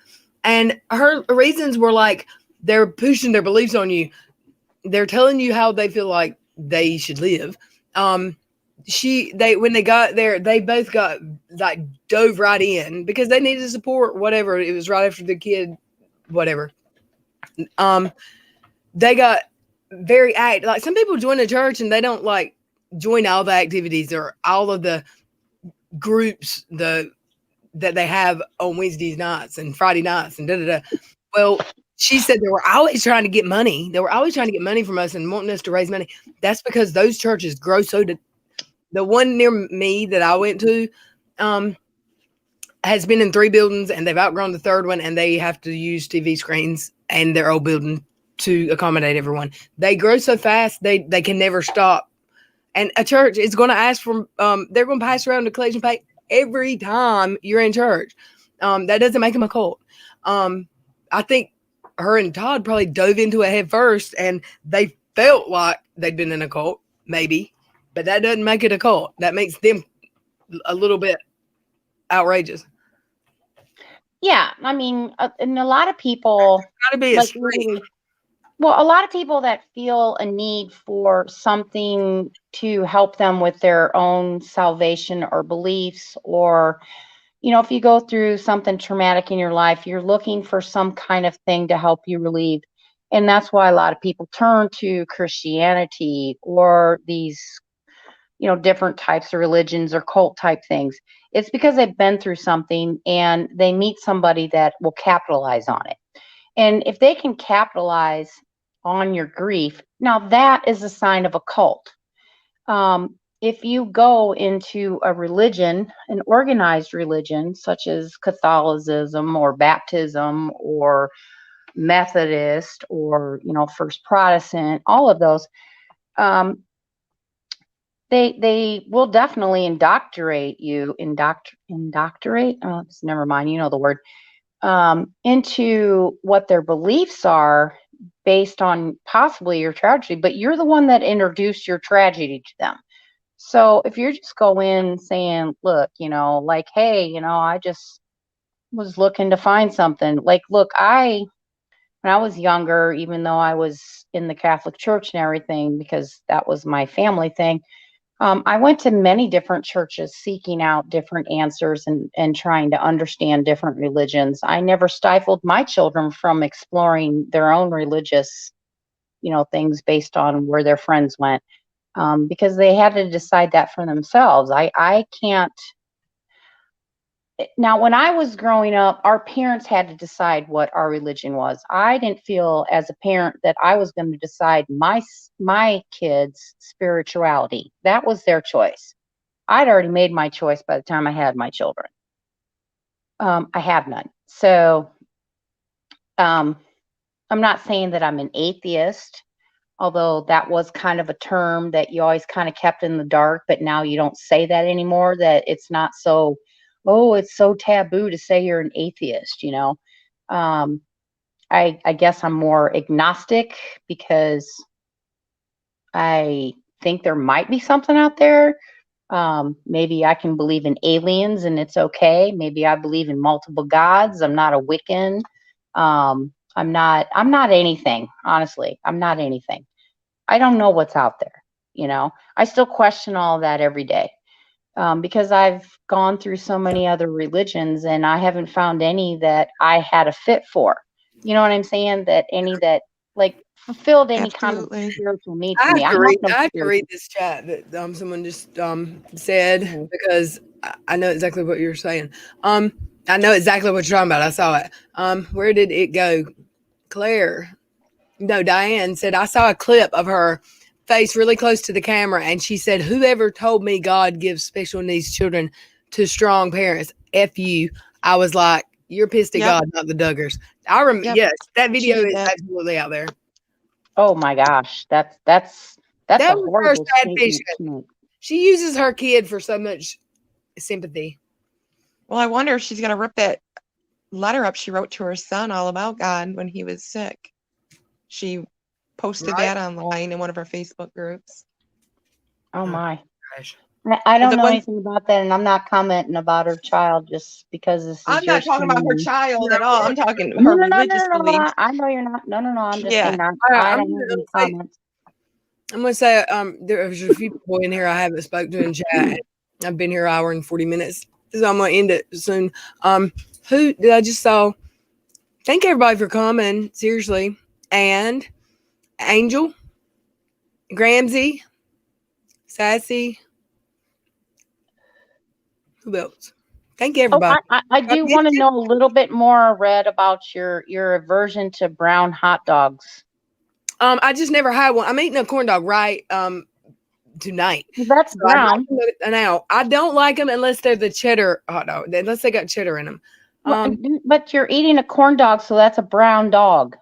and her reasons were like they're pushing their beliefs on you. They're telling you how they feel like they should live. When they got there, they both got like dove right in because they needed support, whatever. It was right after the kid, whatever. They got very like some people join a church and they don't like join all the activities or all of the groups that they have on Wednesday nights and Friday nights and da-da-da. Well, she said they were always trying to get money. They were always trying to get money from us and wanting us to raise money. That's because those churches grow so. The one near me that I went to has been in 3 buildings, and they've outgrown the 3rd one, and they have to use TV screens in their old building to accommodate everyone. They grow so fast, they can never stop. And a church is going to ask for, they're going to pass around the collection plate every time you're in church. That doesn't make them a cult. I think her and Todd probably dove into it head first, and they felt like they'd been in a cult, maybe, but that doesn't make it a cult. That makes them a little bit outrageous. Yeah, I mean, and a lot of people, gotta be like, well, a lot of people that feel a need for something to help them with their own salvation or beliefs, or if you go through something traumatic in your life, you're looking for some kind of thing to help you relieve. And that's why a lot of people turn to Christianity or these, different types of religions or cult type things. It's because they've been through something and they meet somebody that will capitalize on it. And if they can capitalize on your grief, now that is a sign of a cult. If you go into a religion, an organized religion, such as Catholicism or baptism or Methodist or, First Protestant, all of those, they will definitely indoctrinate you, indoctrinate, oh, never mind, the word, into what their beliefs are based on possibly your tragedy, but you're the one that introduced your tragedy to them. So if you just go in saying, look, like, hey, I just was looking to find something. Like, look, when I was younger, even though I was in the Catholic Church and everything, because that was my family thing, I went to many different churches seeking out different answers and trying to understand different religions. I never stifled my children from exploring their own religious, things based on where their friends went. Because they had to decide that for themselves. I can't. Now, when I was growing up, our parents had to decide what our religion was. I didn't feel as a parent that I was going to decide my kids' spirituality. That was their choice. I'd already made my choice by the time I had my children. I have none. So I'm not saying that I'm an atheist, although that was kind of a term that you always kind of kept in the dark, but now you don't say that anymore, that it's not so, it's so taboo to say you're an atheist, I guess I'm more agnostic because I think there might be something out there. Maybe I can believe in aliens and it's okay. Maybe I believe in multiple gods. I'm not a Wiccan. I'm not anything, honestly. I'm not anything. I don't know what's out there. I still question all of that every day. Because I've gone through so many other religions and I haven't found any that I had a fit for. You know what I'm saying? That any that like fulfilled any kind of Absolutely. spiritual need I for have me. I to have read. no I have to read spiritual. this chat that someone just said Mhm. because I know exactly what you're saying. I know exactly what you're talking about. I saw it. Where did it go? Claire, no, Diane said I saw a clip of her face really close to the camera, and she said, "Whoever told me God gives special needs children to strong parents, f you." I was like, "You're pissed at Yep. God, not the Duggars." I remember. Yep. Yes, that She video did is that. absolutely out there. Oh my gosh, that's That a was her horrible sad statement vision. to make. She uses her kid for so much sympathy. Well, I wonder if she's gonna rip that letter up she wrote to her son all about God when he was sick. She posted Right? that online in one of her Facebook groups. Oh my. Gosh. I don't The know one anything about that, and I'm not commenting about her child just because this I'm is your not talking about her stream. child at all. I'm talking No, her no, no, religious no, no, no. beliefs. I know you're not. No, no, no. I'm just Yeah. saying I- I I'm don't gonna have any say- comments. I'm gonna say there's a few people in here I haven't spoke to in chat. And I've been here an hour and 40 minutes, so I'm gonna end it soon. Who did I just saw? Thank everybody for coming. Seriously, and Angel, Gramsy, Sassy. Who else? Thank Oh, everybody. I do want to know a little bit more, Red, about your aversion to brown hot dogs. I just never had one. I'm eating a corn dog right tonight. That's So brown. now I don't like them unless they're the cheddar hot dog. Unless they got cheddar in them. But you're eating a corn dog, so that's a brown dog.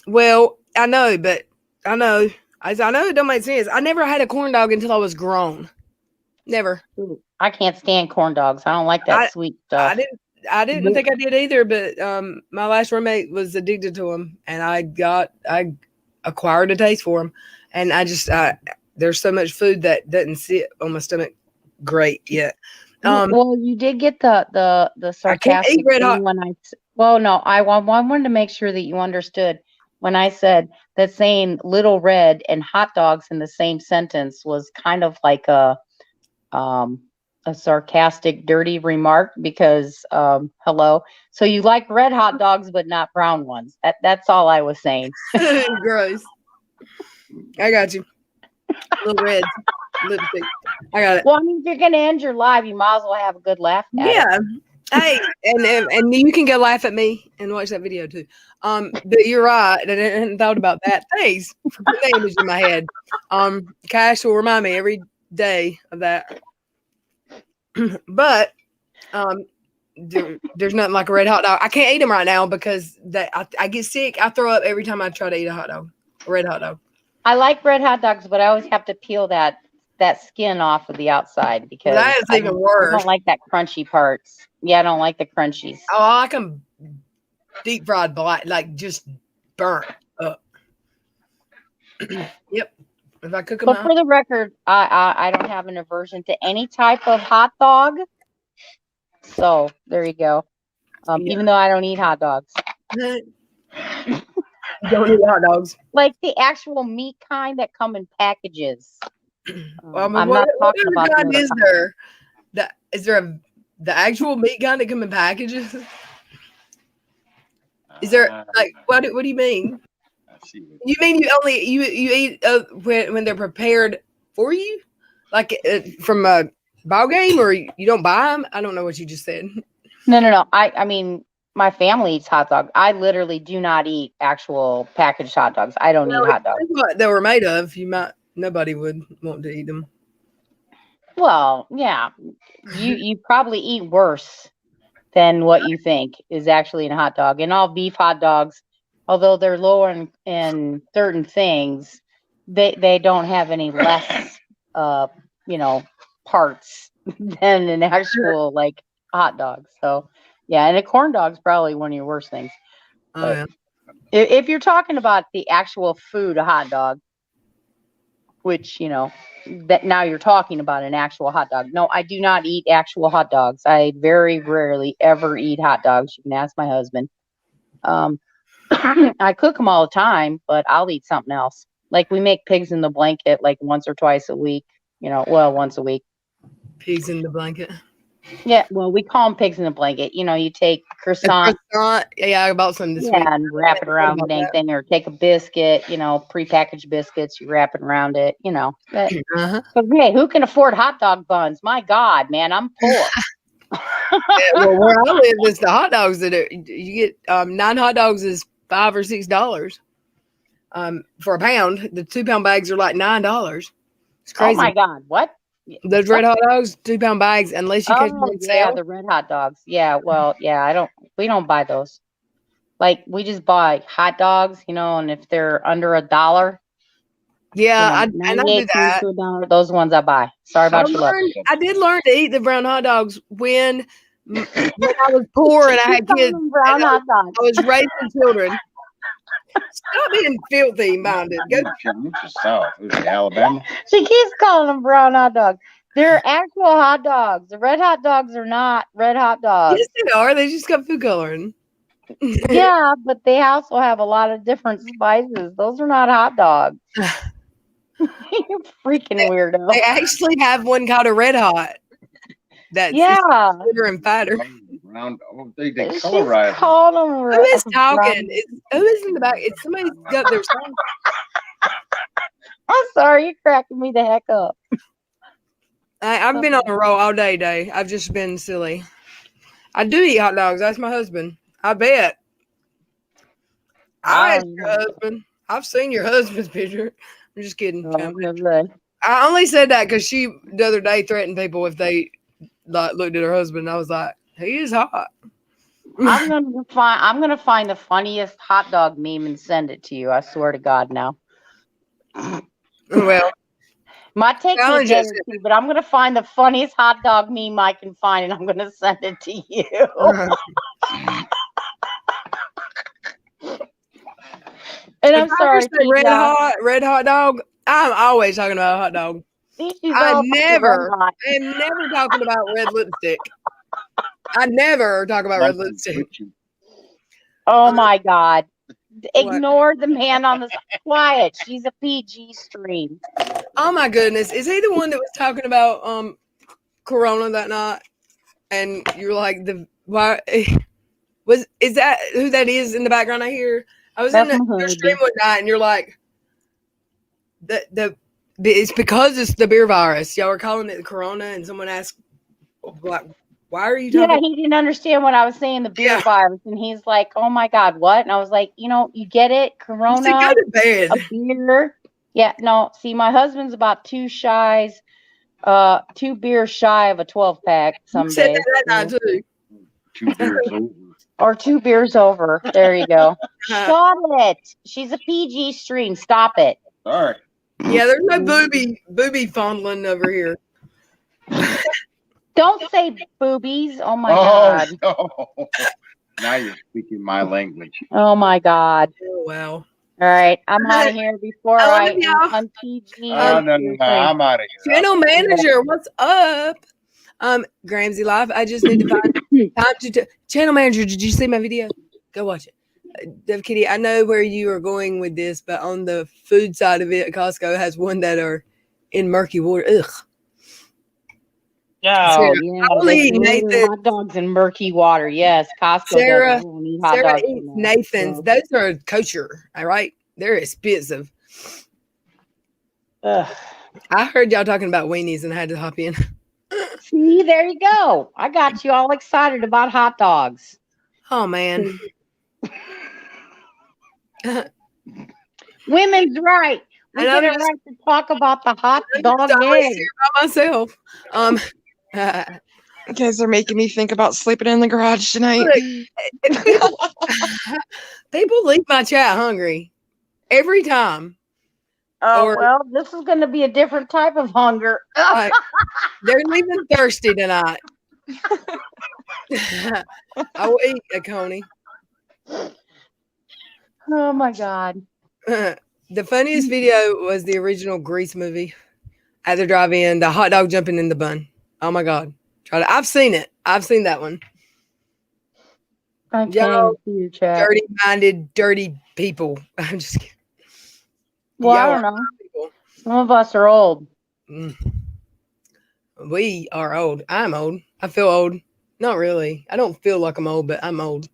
Well, I know, but I know it don't make sense. I never had a corn dog until I was grown. Never. Ooh, I can't stand corn dogs. I don't like that sweet stuff. I didn't think I did either, but my last roommate was addicted to them, and I acquired a taste for them, and I just there's so much food that doesn't sit on my stomach great yet. Well, you did get the sarcastic eat red hot. thing when I wanted to make sure that you understood when I said that saying little red and hot dogs in the same sentence was kind of like a sarcastic, dirty remark because hello. So you like red hot dogs but not brown ones. That's all I was saying. Gross. I got you. Little red lipstick. I got it. Well, I mean, if you're gonna end your live, you might as well have a good laugh at it. Yeah. Hey, and you can go laugh at me and watch that video too. But you're right. I hadn't thought about that. Thanks for putting that image in my head. Cash will remind me every day of that. But there's nothing like a red hot dog. I can't eat them right now because I get sick. I throw up every time I try to eat a red hot dog. I like red hot dogs, but I always have to peel that skin off of the outside because That's even worse. I don't like that crunchy parts. Yeah, I don't like the crunchies. Oh, I like them deep fried black, like just burnt up. Yep. If I cook them But for the record, I don't have an aversion to any type of hot dog. So there you go. Even though I don't eat hot dogs. Don't eat hot dogs. Like the actual meat kind that come in packages. I'm what not talking about kind the is there? Is there the actual meat kind that come in packages? Is there like what do you mean? You mean you only you eat when they're prepared for you, like from a ball game, or you don't buy them? I don't know what you just said. No. I mean, my family eats hot dogs. I literally do not eat actual packaged hot dogs. I don't eat hot dogs. What they were made of, nobody would want to eat them. Well, yeah, you probably eat worse than what you think is actually in a hot dog. And all beef hot dogs, although they're lower in certain things, they don't have any less parts than an actual like hot dog. So yeah, and a corn dog's probably one of your worst things. Oh yeah. If you're talking about the actual food, a hot dog, which that now you're talking about an actual hot dog. No, I do not eat actual hot dogs. I very rarely ever eat hot dogs. You can ask my husband. I cook them all the time, but I'll eat something else. Like we make pigs in the blanket like once or twice a week. Once a week. Pigs in the blanket. Yeah, well, we call them pigs in the blanket. You take croissant. Yeah, I bought some this week. And wrap it around the dang thing, or take a biscuit, prepackaged biscuits, you wrap it around it, But, hey, who can afford hot dog buns? My God, man, I'm poor. Well, where I live, it's the hot dogs that you get. 9 hot dogs is $5 or $6. For a pound. The 2-pound bags are like $9. It's crazy. Oh my God, what? Those red hot dogs, 2-pound bags, unless you catch them on sale. The red hot dogs. Yeah, well, yeah, we don't buy those. Like we just buy hot dogs, and if they're under $1. Yeah, and I do that. $1, those ones I buy. Sorry about your luck. I did learn to eat the brown hot dogs when I was poor and I had kids. Brown hot dogs. I was raising children. Stop being filthy minded. Go Alabama. She keeps calling them brown hot dogs. They're actual hot dogs. The red hot dogs are not red hot dogs. Yes, they are. They just got food coloring. Yeah, but they also have a lot of different spices. Those are not hot dogs. You freaking weirdo. They actually have one called a red hot. That's bigger and fatter. They colorize. Who is talking? Who is in the back? It's somebody's got their song. I'm sorry, you're cracking me the heck up. I've been on a roll all day. I've just been silly. I do eat hot dogs. That's my husband. I bet. I asked your husband. I've seen your husband's picture. I'm just kidding. I only said that because she the other day threatened people if they looked at her husband. I was like, he is hot. I'm gonna find the funniest hot dog meme and send it to you. I swear to God now. Well, might take me a day or two, but I'm gonna find the funniest hot dog meme I can find, and I'm gonna send it to you. And I'm sorry, red hot dog. I'm always talking about a hot dog. I'm never talking about red lipstick. I never talk about red lipstick. Oh my God. Ignore the man on the quiet. She's a PG stream. Oh my goodness. Is he the one that was talking about Corona that night? And you're like, is that who that is in the background I hear? I was in your stream one night and you're like, it's because it's the beer virus. Y'all were calling it the Corona, and someone asked, like, why are you talking? Yeah, he didn't understand what I was saying, the beer virus. And he's like, oh my God, what? And I was like, you get it? Corona, go to bed. A beer. Yeah, no, see, my husband's about 2 beers shy of a 12-pack some days. Said that night too. 2 beers over. Or 2 beers over. There you go. Stop it. She's a PG stream. Stop it. Sorry. Yeah, there's no booby fondling over here. Don't say boobies. Oh my God. No. Now you're speaking my language. Oh my God. Oh, wow. All right. I'm out of here before I'm PG. No, I'm out of here. Channel manager, what's up? Gramsy Live. I just need to find time to channel manager. Did you see my video? Go watch it. Dev Kitty, I know where you are going with this, but on the food side of it, Costco has one that are in murky water. Ugh. Oh, yeah. Only eat Nathan's. Hot dogs in murky water. Yes, Costco. Sarah dogs eats Nathan's. So. Those are kosher. All right. They're expensive. Ugh. I heard y'all talking about weenies and I had to hop in. See, there you go. I got you all excited about hot dogs. Oh, man. Women's right. We get a right to talk about the hot dog egg. By myself. You guys are making me think about sleeping in the garage tonight. People leave my chat hungry every time. Oh, well, this is going to be a different type of hunger. They're leaving thirsty tonight. I will eat a coney. Oh, my God. The funniest video was the original Grease movie at the drive-in, the hot dog jumping in the bun. Oh, my God. I've seen it. I've seen that one. Y'all, dirty-minded, dirty people. I'm just kidding. Well, I Y'all don't are know. people. Some of us are old. Mm. We are old. I'm old. I feel old. Not really. I don't feel like I'm old, but I'm old.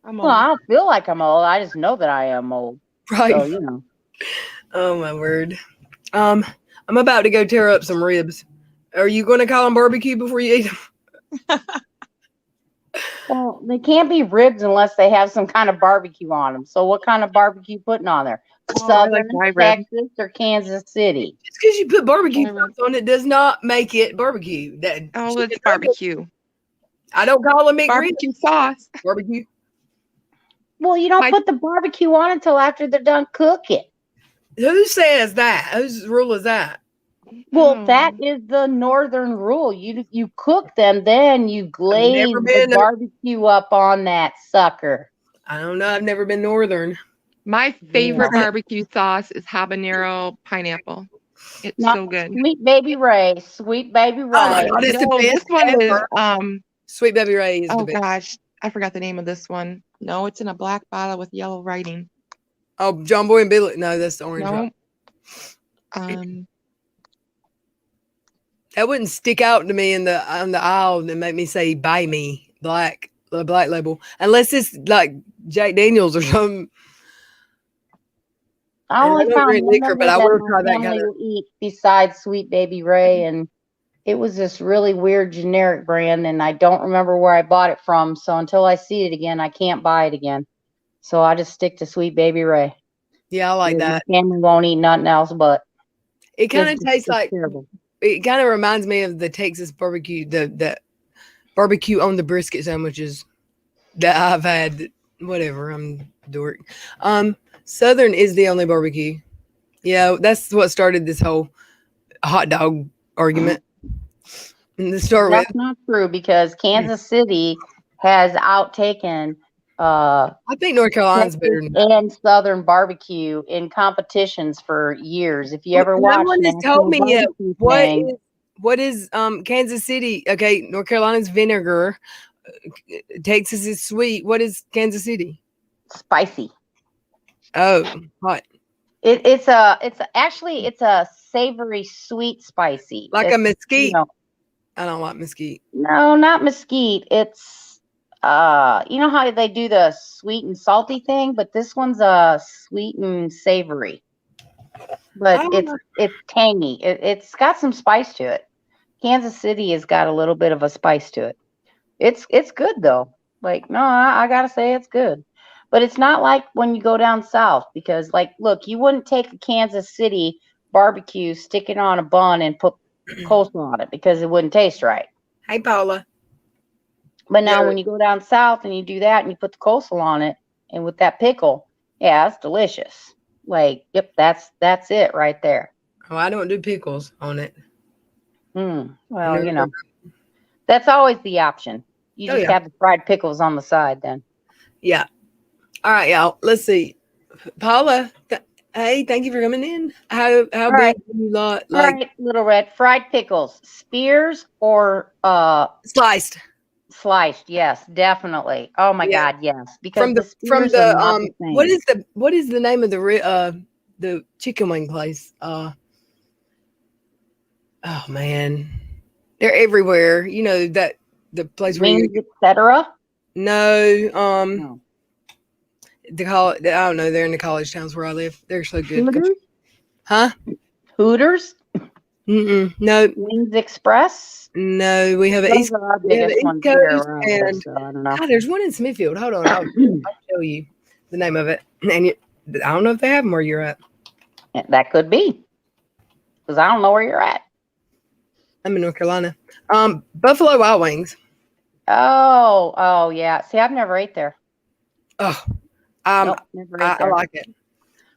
I'm Well, old. I don't feel like I'm old. I just know that I am old. Right. So, you know. Oh my word. I'm about to go tear up some ribs. Are you going to call them barbecue before you eat them? Well, they can't be ribs unless they have some kind of barbecue on them. So, what kind of barbecue putting on there? Oh, I like Southern, dry rib. Texas, or Kansas City? Just because you put barbecue Dry rib. sauce on it does not make it barbecue. That Oh, chicken it's nuggets, barbecue. I don't call them McRibs. Barbecue sauce. Barbecue. Well, you don't My- put the barbecue on until after they're done cooking. Who says that? Whose rule is that? Well, Oh. that is the northern rule. You cook them, then you glaze never the been- barbecue up on that sucker. I don't know. I've never been northern. My favorite Yeah. barbecue sauce is habanero pineapple. It's Not so good. Sweet Baby Ray. Sweet Baby Ray. Oh my God, it's the No, best this one is ever. Sweet Baby Ray is the oh best. gosh, I forgot the name of this one. No, it's in a black bottle with yellow writing. Oh, John Boy and Billy. No, that's the orange No. one. That wouldn't stick out to me on the aisle and make me say "buy me" the black label, unless it's like Jack Daniels or something. I And I only don't found drink one liquor, of but them I that will try my that family kind of. will eat besides Sweet Baby Ray, and it was this really weird generic brand, and I don't remember where I bought it from. So until I see it again, I can't buy it again. So I just stick to Sweet Baby Ray. Yeah, I like that. My family won't eat nothing else, but It kind of it's tastes like. terrible. It kind of reminds me of the Texas barbecue, the barbecue on the brisket sandwiches that I've had. Whatever, I'm dork. Southern is the only barbecue. Yeah, that's what started this whole hot dog argument. And to start with, That's not true because Kansas City has outtaken I think North Carolina's Texas better than that. and Southern barbecue in competitions for years. If you ever No watch one has National told me yet Barbecue what is Kansas City? Okay, North Carolina's vinegar, Texas is sweet. What is Kansas City? spicy. Oh, hot. It's actually a savory sweet spicy. Like a It's, mesquite. you know, I don't like mesquite. no, not mesquite. It's you know how they do the sweet and salty thing, but this one's sweet and savory. But it's tangy. It's got some spice to it. Kansas City has got a little bit of a spice to it. It's good though. Like, no, I gotta say it's good. But it's not like when you go down south because, like, look, you wouldn't take a Kansas City barbecue, stick it on a bun, and put coleslaw on it because it wouldn't taste right. Hey, Paula. But now Yeah. when you go down south and you do that and you put the coleslaw on it and with that pickle, yeah, it's delicious. Like, yep, that's it right there. Oh, I don't do pickles on it. Well, you know, that's always the option. You just have the fried pickles on the side then. Yeah. All right, y'all. Let's see. Paula, hey, thank you for coming in. How big right. do you like? All right, Little Red, fried pickles, spears or sliced? Sliced, yes, definitely. Oh my God, yes. Because from the spears are not the same. what is the name of the chicken wing place? Oh man, they're everywhere. You know that the place where Wings, etc. No, No. I don't know. They're in the college towns where I live. They're so good. Hooters? Huh? Hooters? No. Wings Express? No, we have an Those are our biggest ones here around here, so I don't know. there's one in Smithfield. Hold on, I'll show you the name of it. And I don't know if they have them where you're at. That could be, because I don't know where you're at. I'm in North Carolina. Buffalo Wild Wings. Oh yeah. See, I've never ate there. Oh, Nope, never ate there. I like it.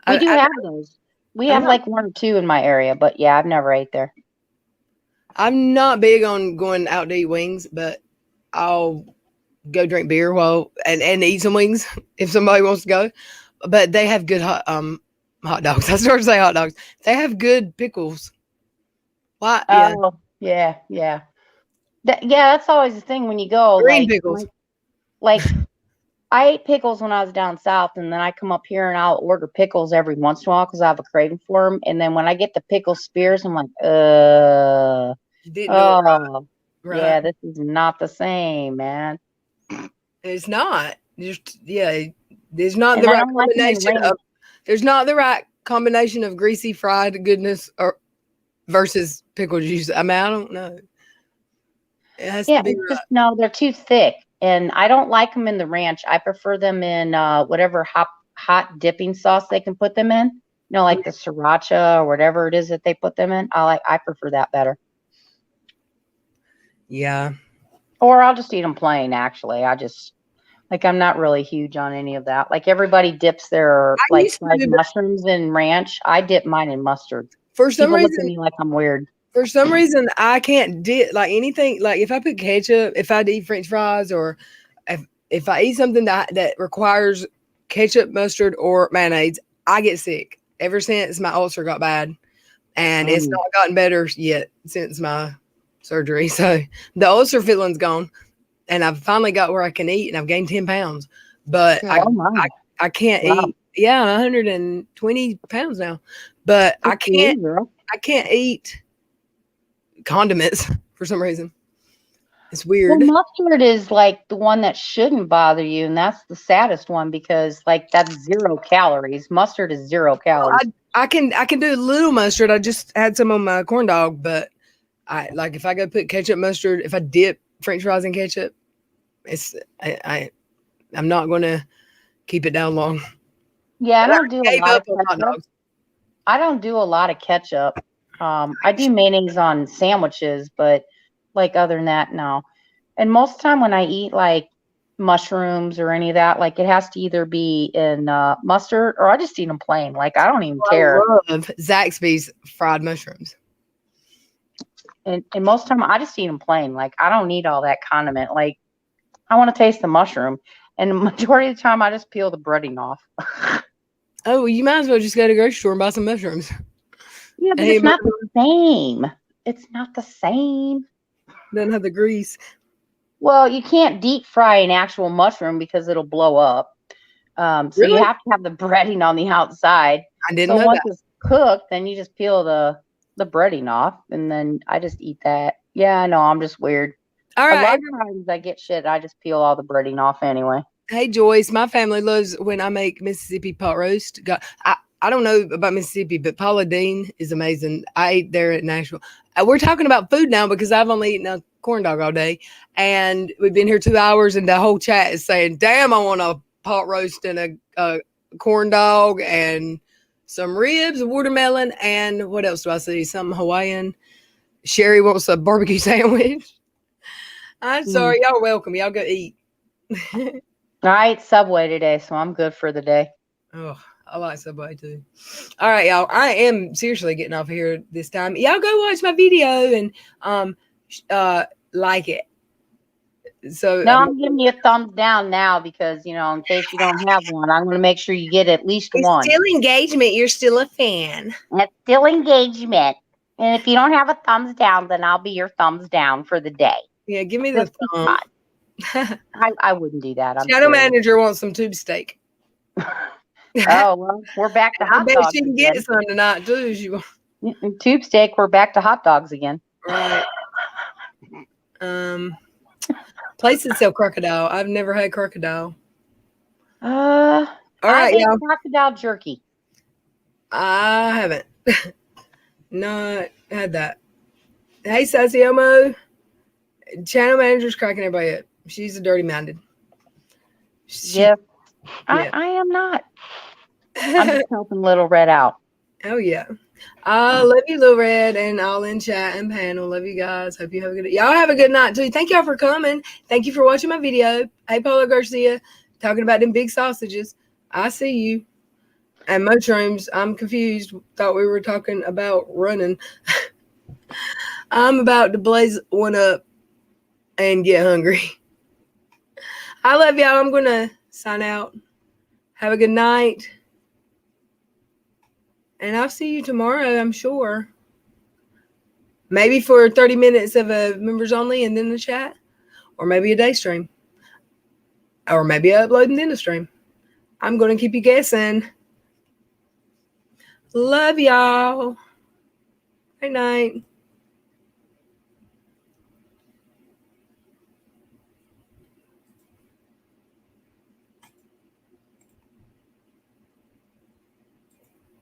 We do have those. We have like one or two in my area, but yeah, I've never ate there. I'm not big on going out to eat wings, but I'll go drink beer and eat some wings if somebody wants to go. But they have good hot dogs. I started to say hot dogs. They have good pickles. Why? Yeah. Oh, yeah. That's always the thing when you go. Green pickles. Like I ate pickles when I was down south, and then I come up here and I'll order pickles every once in a while because I have a craving for them. And then when I get the pickle spears, I'm like, You didn't know it oh, right. yeah, this is not the same, man. It's not. There's not And the I right don't like them in combination ranch. of. There's not the right combination of greasy fried goodness versus pickle juice. I mean, I don't know. It has Yeah, to be it's right. just no, they're too thick, and I don't like them in the ranch. I prefer them in whatever hot dipping sauce they can put them in. You know, like the sriracha or whatever it is that they put them in. I prefer that better. Yeah. Or I'll just eat them plain. Actually, I'm not really huge on any of that. Like everybody dips their like fried mushrooms in ranch. I dip mine in mustard. For some People reason, look at me like I'm weird. For some reason, I can't dip like anything. Like if I put ketchup, if I eat French fries, or if I eat something that requires ketchup, mustard, or mayonnaise, I get sick. Ever since my ulcer got bad, and it's not gotten better yet since my surgery. So the ulcer feeling's gone, and I've finally got where I can eat, and I've gained 10 pounds. But I can't eat. Yeah, 120 pounds now. But I can't eat condiments for some reason. It's weird. Well, mustard is like the one that shouldn't bother you, and that's the saddest one because like that's 0 calories. Mustard is 0 calories. I can do a little mustard. I just had some on my corn dog, but I like if I go put ketchup, mustard, if I dip French fries in ketchup, I'm not going to keep it down long. Yeah, I don't do a lot of ketchup. I don't do a lot of ketchup. I do mayonnaise on sandwiches, but like other than that, no. And most of the time when I eat like mushrooms or any of that, like it has to either be in mustard or I just eat them plain. Like I don't even care. I love Zaxby's fried mushrooms. And most of the time I just eat them plain. Like I don't need all that condiment. Like I want to taste the mushroom. And the majority of the time I just peel the breading off. Oh, well, you might as well just go to the grocery store and buy some mushrooms. Yeah, but it's not the same. It's not the same. Doesn't have the grease. Well, you can't deep fry an actual mushroom because it'll blow up. So Really? you have to have the breading on the outside. I didn't know once that. it's cooked, then you just peel the breading off, and then I just eat that. Yeah, I know, I'm just weird. All right. A lot of times I get shit, I just peel all the breading off anyway. Hey, Joyce, my family loves when I make Mississippi pot roast. I don't know about Mississippi, but Paula Deen is amazing. I ate there at Nashville. We're talking about food now because I've only eaten a corn dog all day. And we've been here 2 hours and the whole chat is saying, damn, I want a pot roast and a corn dog and some ribs, a watermelon, and what else do I see? Something Hawaiian. Sherry wants a barbecue sandwich. I'm sorry. Y'all are welcome. Y'all go eat. I ate Subway today, so I'm good for the day. Oh, I like Subway too. All right, y'all. I am seriously getting off here this time. Y'all go watch my video and like it. So no, I'm giving you a thumbs down now because in case you don't have one, I'm going to make sure you get at least one. Still engagement. You're still a fan. That's still engagement. And if you don't have a thumbs down, then I'll be your thumbs down for the day. Yeah, give me the thumb. I wouldn't do that. Shadow manager wants some tube steak. Oh, well, we're back to hot dogs. I bet she can get some tonight too. Tube steak, we're back to hot dogs again. Right. Places that sell crocodile. I've never had crocodile. All right, y'all. Crocodile jerky. I haven't. Not had that. Hey, Sassy Omo. Channel manager's cracking everybody up. She's a dirty minded. Yeah. I am not. I'm just helping Little Red out. Oh, yeah. I love you, Little Red, and all in chat and panel. Love you guys. Hope you have a good y'all have a good night too. Thank y'all for coming. Thank you for watching my video. Hey, Paula Garcia, talking about them big sausages. I see you. And mushrooms. I'm confused. Thought we were talking about running. I'm about to blaze one up and get hungry. I love y'all. I'm going to sign out. Have a good night. And I'll see you tomorrow, I'm sure. Maybe for 30 minutes of a members only and then the chat. Or maybe a day stream. Or maybe uploading in the stream. I'm going to keep you guessing. Love y'all. Good night.